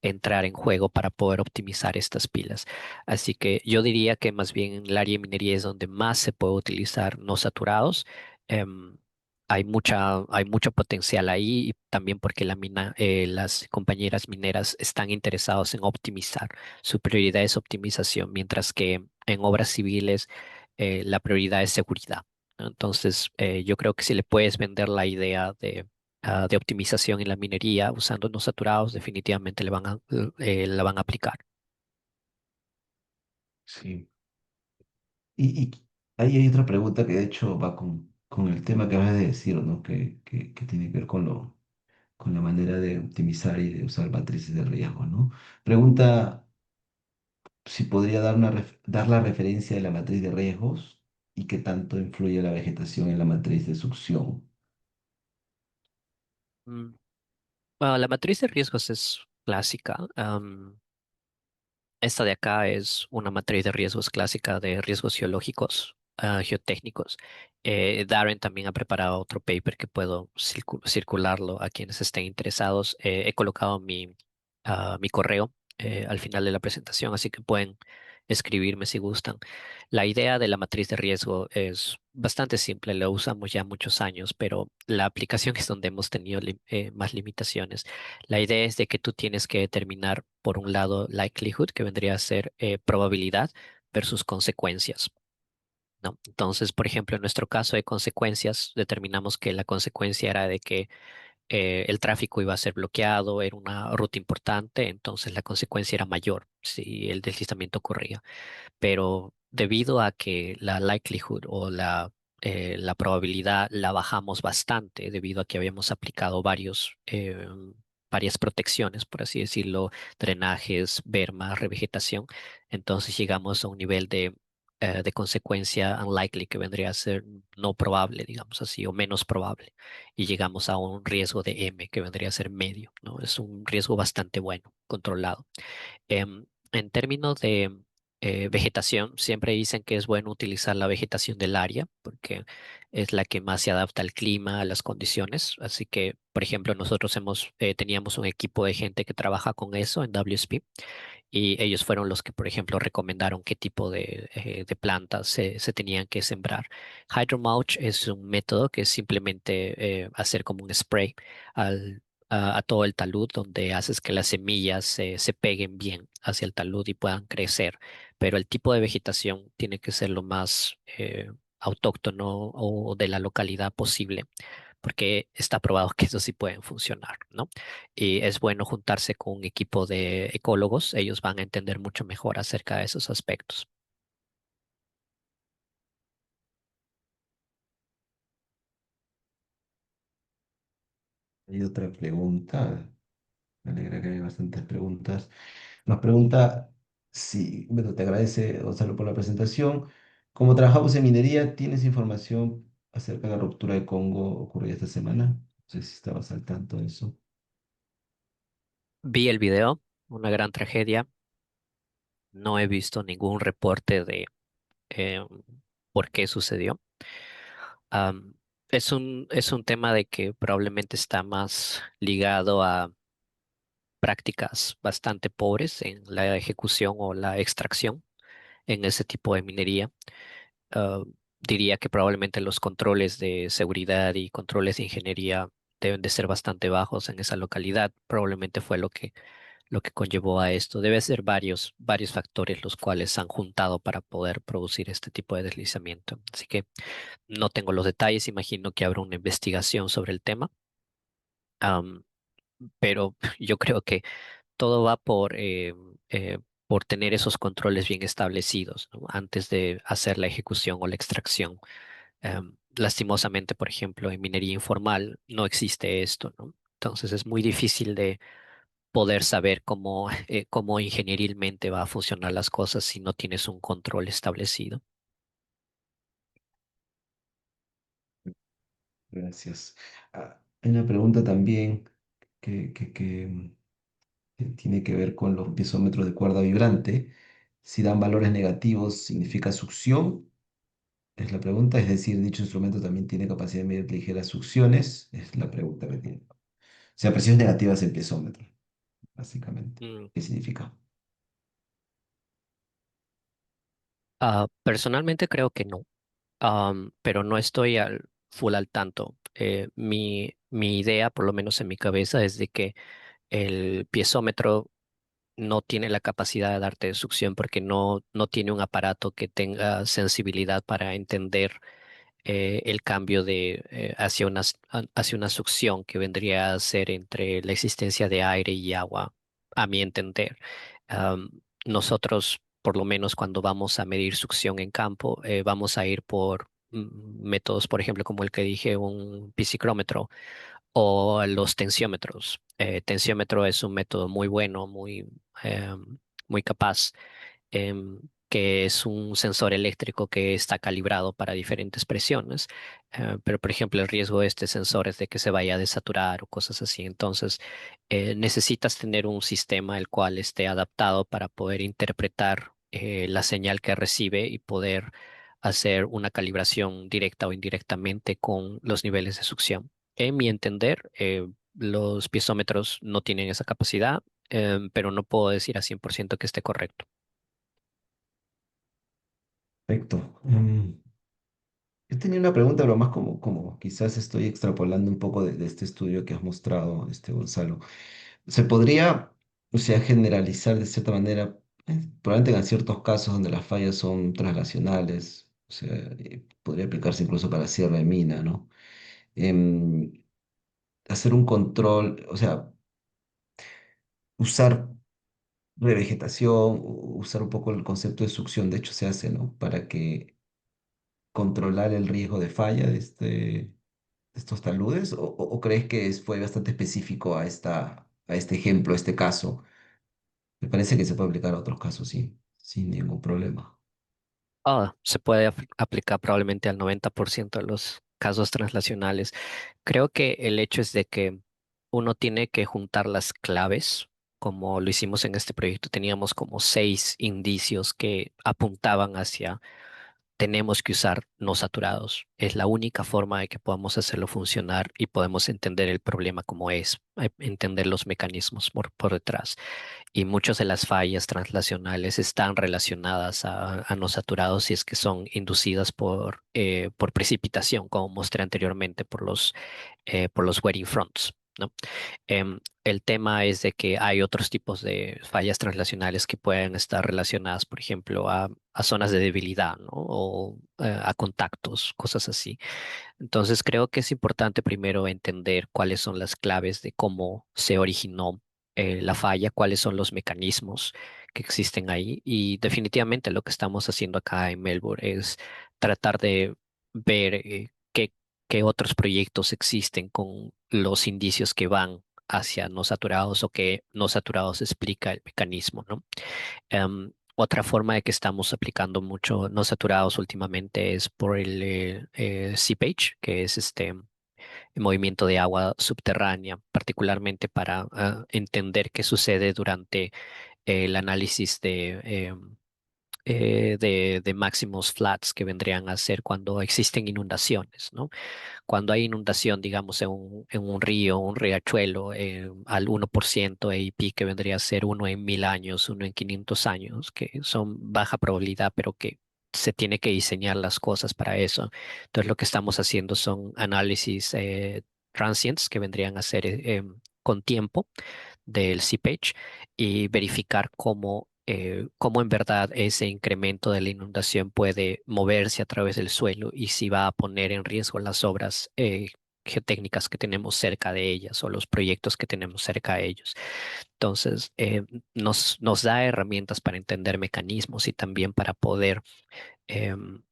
S2: entrar en juego para poder optimizar estas pilas. Así que yo diría que más bien en el área de minería es donde más se puede utilizar no saturados. Em, hay mucho potencial ahí y también porque las compañeras mineras están interesadas en optimizar. Su prioridad es optimización, mientras que en obras civiles la prioridad es seguridad, ¿no? Entonces, yo creo que si le puedes vender la idea de optimización en la minería usando no saturados, definitivamente la van a aplicar.
S1: Sí. Y ahí hay otra pregunta que de hecho va con el tema que acabas de decir, ¿no? Que tiene que ver con la manera de optimizar y de usar matrices de riesgo, ¿no? Pregunta si podría dar la referencia de la matriz de riesgos y qué tanto influye la vegetación en la matriz de succión.
S2: Mm, Bueno, la matriz de riesgos es clásica. Esta de acá es una matriz de riesgos clásica de riesgos geológicos, geotécnicos. Darren también ha preparado otro paper que puedo circularlo a quienes estén interesados. He colocado mi correo al final de la presentación, así que pueden escribirme si gustan. La idea de la matriz de riesgo es bastante simple, la usamos ya muchos años, pero la aplicación es donde hemos tenido más limitaciones. La idea es de que tú tienes que determinar, por un lado, likelihood, que vendría a ser probabilidad versus consecuencias, ¿no? Entonces, por ejemplo, en nuestro caso de consecuencias, determinamos que la consecuencia era de que el tráfico iba a ser bloqueado, era una ruta importante, entonces la consecuencia era mayor si el deslizamiento ocurría, pero debido a que la likelihood o la probabilidad la bajamos bastante, debido a que habíamos aplicado varias protecciones, por así decirlo, drenajes, bermas, revegetación, entonces llegamos a un nivel de consecuencia unlikely, que vendría a ser no probable, digamos así, o menos probable, y llegamos a un riesgo de M, que vendría a ser medio, ¿no? Es un riesgo bastante bueno, controlado. En términos de vegetación, siempre dicen que es bueno utilizar la vegetación del área porque es la que más se adapta al clima, a las condiciones. Así que, por ejemplo, nosotros teníamos un equipo de gente que trabaja con eso en WSP y ellos fueron los que, por ejemplo, recomendaron qué tipo de plantas se tenían que sembrar. Hydromulch es un método que es simplemente hacer como un spray a todo el talud, donde haces que las semillas se peguen bien hacia el talud y puedan crecer. Pero el tipo de vegetación tiene que ser lo más autóctono o de la localidad posible, porque está probado que eso sí pueden funcionar, ¿no? Y es bueno juntarse con un equipo de ecólogos, ellos van a entender mucho mejor acerca de esos aspectos.
S1: Hay otra pregunta, me alegra que hay bastantes preguntas. Nos pregunta si, bueno, te agradece, Gonzalo, por la presentación. Como trabajamos en minería, ¿tienes información acerca de la ruptura de Congo ocurrida esta semana? No sé si estabas al tanto de eso.
S2: Vi el video, una gran tragedia, no he visto ningún reporte de eh, por qué sucedió. Am, es un tema de que probablemente está más ligado a prácticas bastante pobres en la ejecución o la extracción en ese tipo de minería. ah, Diría que probablemente los controles de seguridad y controles de ingeniería deben de ser bastante bajos en esa localidad. Probablemente fue lo que conllevó a esto. Debe ser varios factores los cuales han juntado para poder producir este tipo de deslizamiento. Así que no tengo los detalles, imagino que habrá una investigación sobre el tema. am, pero yo creo que todo va por tener esos controles bien establecidos, ¿no? Antes de hacer la ejecución o la extracción. Lastimosamente, por ejemplo, en minería informal no existe esto, ¿no? Entonces es muy difícil de poder saber cómo ingenierilmente va a funcionar las cosas si no tienes un control establecido.
S1: Gracias. Hay una pregunta también que tiene que ver con los piezómetros de cuerda vibrante. Si dan valores negativos, ¿significa succión? Es la pregunta. Es decir, dicho instrumento también tiene capacidad de medir ligeras succiones. Es la pregunta que tiene. O sea, presiones negativas en piezómetro, básicamente.
S2: Mm,
S1: ¿Qué significa?
S2: Personalmente creo que no, pero no estoy al full al tanto. Mi idea, por lo menos en mi cabeza, es de que el piezómetro no tiene la capacidad de darte succión porque no tiene un aparato que tenga sensibilidad para entender el cambio hacia una succión que vendría a ser entre la existencia de aire y agua, a mi entender. Am, Nosotros, por lo menos cuando vamos a medir succión en campo, vamos a ir por métodos, por ejemplo, como el que dije, un pisicrómetro o los tensiómetros. Tensiómetro es un método muy bueno, muy capaz, que es un sensor eléctrico que está calibrado para diferentes presiones. Pero, por ejemplo, el riesgo de este sensor es de que se vaya a desaturar o cosas así. Entonces, necesitas tener un sistema el cual esté adaptado para poder interpretar la señal que recibe y poder hacer una calibración directa o indirectamente con los niveles de succión. En mi entender, los piezómetros no tienen esa capacidad, pero no puedo decir a 100% que esté correcto.
S1: Perfecto. Yo tenía una pregunta, pero más como quizás estoy extrapolando un poco de este estudio que has mostrado, Gonzalo. ¿Se podría, o sea, generalizar de cierta manera, probablemente en ciertos casos donde las fallas son translacionales, o sea, podría aplicarse incluso para cierre de mina, ¿no? Em, Hacer un control, o sea, usar revegetación, usar un poco el concepto de succión, de hecho se hace, ¿no? Para que controlar el riesgo de falla de estos taludes, o crees que fue bastante específico a este ejemplo, a este caso? Me parece que se puede aplicar a otros casos, sí, sin ningún problema.
S2: Se puede aplicar probablemente al 90% de los casos translacionales. Creo que el hecho es de que uno tiene que juntar las claves, como lo hicimos en este proyecto. Teníamos como 6 indicios que apuntaban hacia tenemos que usar no saturados. Es la única forma de que podamos hacerlo funcionar y podemos entender el problema como es, entender los mecanismos por detrás. Y muchas de las fallas translacionales están relacionadas a no saturados si es que son inducidas por precipitación, como mostré anteriormente por los wetting fronts, ¿no? El tema es de que hay otros tipos de fallas translacionales que pueden estar relacionadas, por ejemplo, a zonas de debilidad, ¿no? O a contactos, cosas así. Entonces creo que es importante primero entender cuáles son las claves de cómo se originó la falla, cuáles son los mecanismos que existen ahí. Y definitivamente lo que estamos haciendo acá en Melbourne es tratar de ver qué otros proyectos existen con los indicios que van hacia no saturados o que no saturados explica el mecanismo, ¿no? Otra forma de que estamos aplicando mucho no saturados últimamente es por el seepage, que es el movimiento de agua subterránea, particularmente para entender qué sucede durante el análisis de máximos flats que vendrían a ser cuando existen inundaciones, ¿no? Cuando hay inundación, digamos, en un río, un riachuelo, al 1% AIP, que vendría a ser uno en 1000 años, uno en 500 años, que son baja probabilidad, pero que se tiene que diseñar las cosas para eso. Entonces, lo que estamos haciendo son análisis transients, que vendrían a ser con tiempo del seepage y verificar cómo en verdad ese incremento de la inundación puede moverse a través del suelo y si va a poner en riesgo las obras geotécnicas que tenemos cerca de ellas o los proyectos que tenemos cerca de ellos. Entonces, nos da herramientas para entender mecanismos y también para poder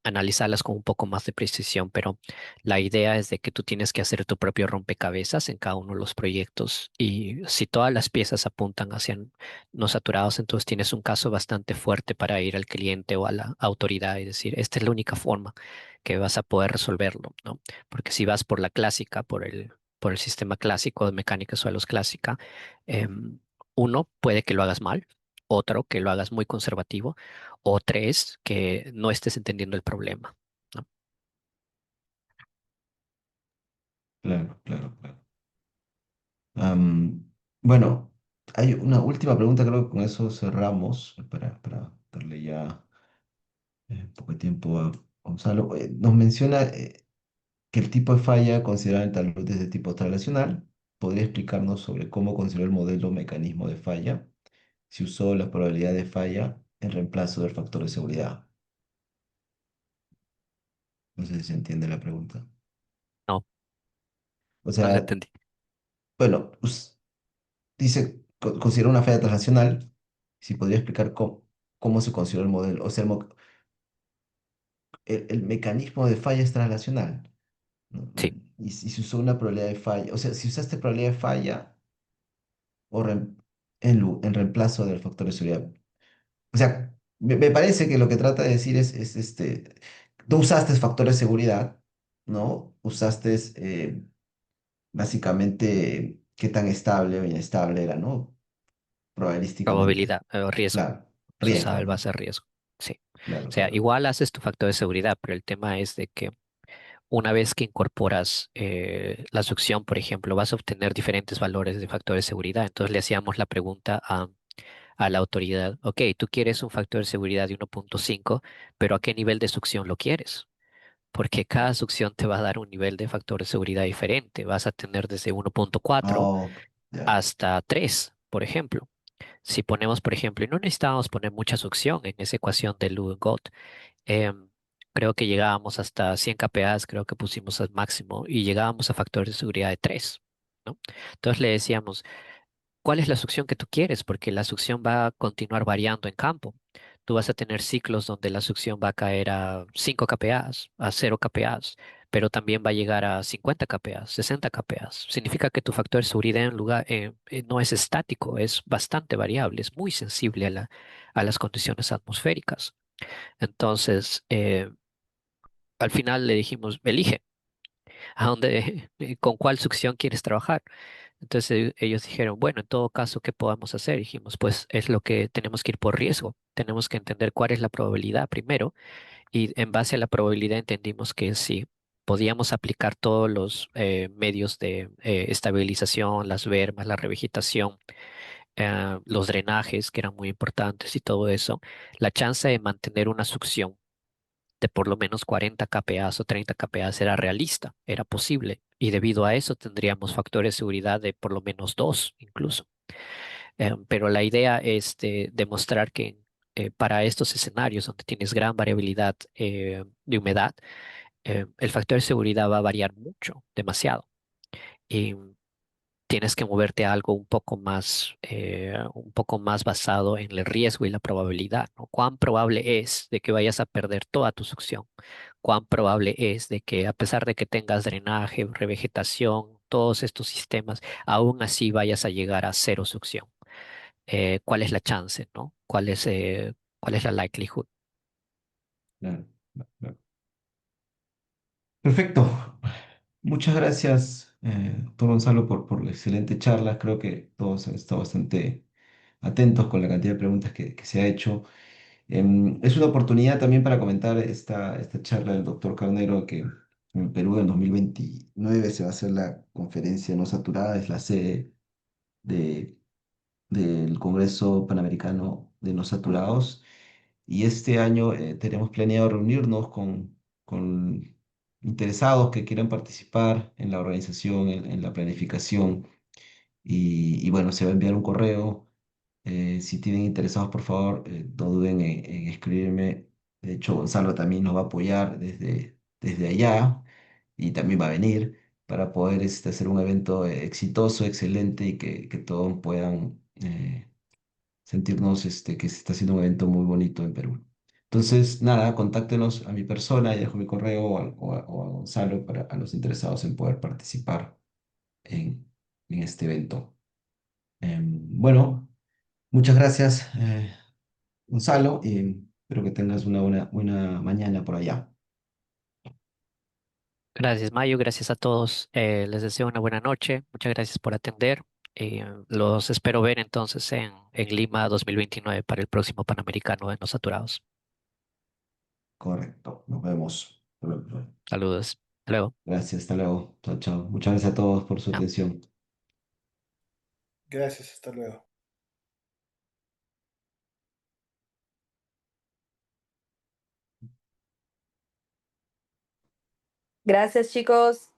S2: analizarlas con un poco más de precisión, pero la idea es de que tú tienes que hacer tu propio rompecabezas en cada uno de los proyectos y si todas las piezas apuntan hacia no saturados, entonces tienes un caso bastante fuerte para ir al cliente o a la autoridad y decir, esta es la única forma que vas a poder resolverlo, ¿no? Porque si vas por la clásica, por el sistema clásico de mecánica suelos clásica, em, uno, puede que lo hagas mal, otro, que lo hagas muy conservativo o tres, que no estés entendiendo el problema, ¿no?
S1: Claro, claro, claro. Bueno, hay una última pregunta, creo que con eso cerramos para darle ya un poco de tiempo a Gonzalo. Nos menciona que el tipo de falla considerada en talud es de tipo translacional. ¿Podría explicarnos sobre cómo consideró el modelo mecanismo de falla? si usó la probabilidad de falla en reemplazo del factor de seguridad. No sé si se entiende la pregunta.
S2: No,
S1: O
S2: no le
S1: sea,
S2: entendí.
S1: bueno, dice, considera una falla transnacional, si podría explicar cómo se considera el modelo, o sea, el mecanismo de falla es transnacional, ¿no?
S2: Sí,
S1: Y si usó una probabilidad de falla, o sea, si usaste probabilidad de falla o en reemplazo del factor de seguridad. O sea, me parece que lo que trata de decir tú usaste factor de seguridad, ¿no? Usaste básicamente qué tan estable o inestable era, ¿no? Probabilísticamente.
S2: probabilidad o riesgo.
S1: Claro,
S2: Se usaba
S1: riesgo,
S2: el
S1: ¿no?
S2: base de riesgo. Sí. O
S1: Claro,
S2: sea,
S1: claro.
S2: igual haces tu factor de seguridad, pero el tema es de que una vez que incorporas la succión, por ejemplo, vas a obtener diferentes valores de factor de seguridad. Entonces le hacíamos la pregunta a la autoridad, ok, tú quieres un factor de seguridad de 1.5, pero ¿a qué nivel de succión lo quieres? Porque cada succión te va a dar un nivel de factor de seguridad diferente. Vas a tener desde 1.4
S1: Oh, ya.
S2: hasta 3, por ejemplo. Si ponemos, por ejemplo, y no necesitábamos poner mucha succión en esa ecuación de Leeuwenhoek, em, creo que llegábamos hasta 100 kPa, creo que pusimos al máximo, y llegábamos a factor de seguridad de 3, ¿no? Entonces le decíamos, ¿cuál es la succión que tú quieres? Porque la succión va a continuar variando en campo. Tú vas a tener ciclos donde la succión va a caer a 5 kPa, a 0 kPa, pero también va a llegar a 50 kPa, 60 kPa. Significa que tu factor de seguridad en lugar, no es estático, es bastante variable, es muy sensible a las condiciones atmosféricas. Entonces, al final le dijimos, elige a dónde, con cuál succión quieres trabajar. Entonces ellos dijeron, bueno, en todo caso, ¿qué podemos hacer? Dijimos, pues es lo que tenemos que ir por riesgo. Tenemos que entender cuál es la probabilidad primero y en base a la probabilidad entendimos que sí, podíamos aplicar todos los medios de estabilización, las bermas, la revegetación, los drenajes que eran muy importantes y todo eso. La chance de mantener una succión de por lo menos 40 kPa o 30 kPa era realista, era posible. Y debido a eso tendríamos factores de seguridad de por lo menos 2 incluso. Pero la idea es demostrar que para estos escenarios donde tienes gran variabilidad de humedad, el factor de seguridad va a variar mucho, demasiado. Y tienes que moverte a algo un poco más basado en el riesgo y la probabilidad, ¿no? ¿Cuán probable es de que vayas a perder toda tu succión? ¿Cuán probable es de que a pesar de que tengas drenaje, revegetación, todos estos sistemas, aún así vayas a llegar a cero succión? ¿Cuál es la chance, ¿no? ¿Cuál es la likelihood?
S1: Claro, claro. Perfecto. Muchas gracias, doctor Gonzalo, por la excelente charla. Creo que todos han estado bastante atentos con la cantidad de preguntas que se ha hecho. Es una oportunidad también para comentar esta charla del doctor Carnero, que en Perú en 2029 se va a hacer la conferencia no saturada, es la sede de, del Congreso Panamericano de No Saturados. Y este año tenemos planeado reunirnos con interesados que quieran participar en la organización, en la planificación. Y bueno, se va a enviar un correo. Si tienen interesados, por favor, no duden en escribirme. De hecho, Gonzalo también nos va a apoyar desde allá y también va a venir para poder hacer un evento exitoso, excelente y que todos puedan sentirnos que se está haciendo un evento muy bonito en Perú. Entonces, nada, contáctenos a mi persona y dejo mi correo o a Gonzalo para a los interesados en poder participar en este evento. Bueno, muchas gracias, Gonzalo, y espero que tengas una buena mañana por allá.
S2: Gracias, Mayo. Gracias a todos. Les deseo una buena noche. Muchas gracias por atender. Los espero ver entonces en Lima 2029 para el próximo Panamericano de No Saturados.
S1: Correcto, nos vemos.
S2: Saludos. Hasta luego.
S1: Gracias, hasta luego. Chao, chao. Muchas gracias a todos por su
S2: Chao.
S1: atención.
S3: Gracias, hasta luego.
S4: Gracias, chicos.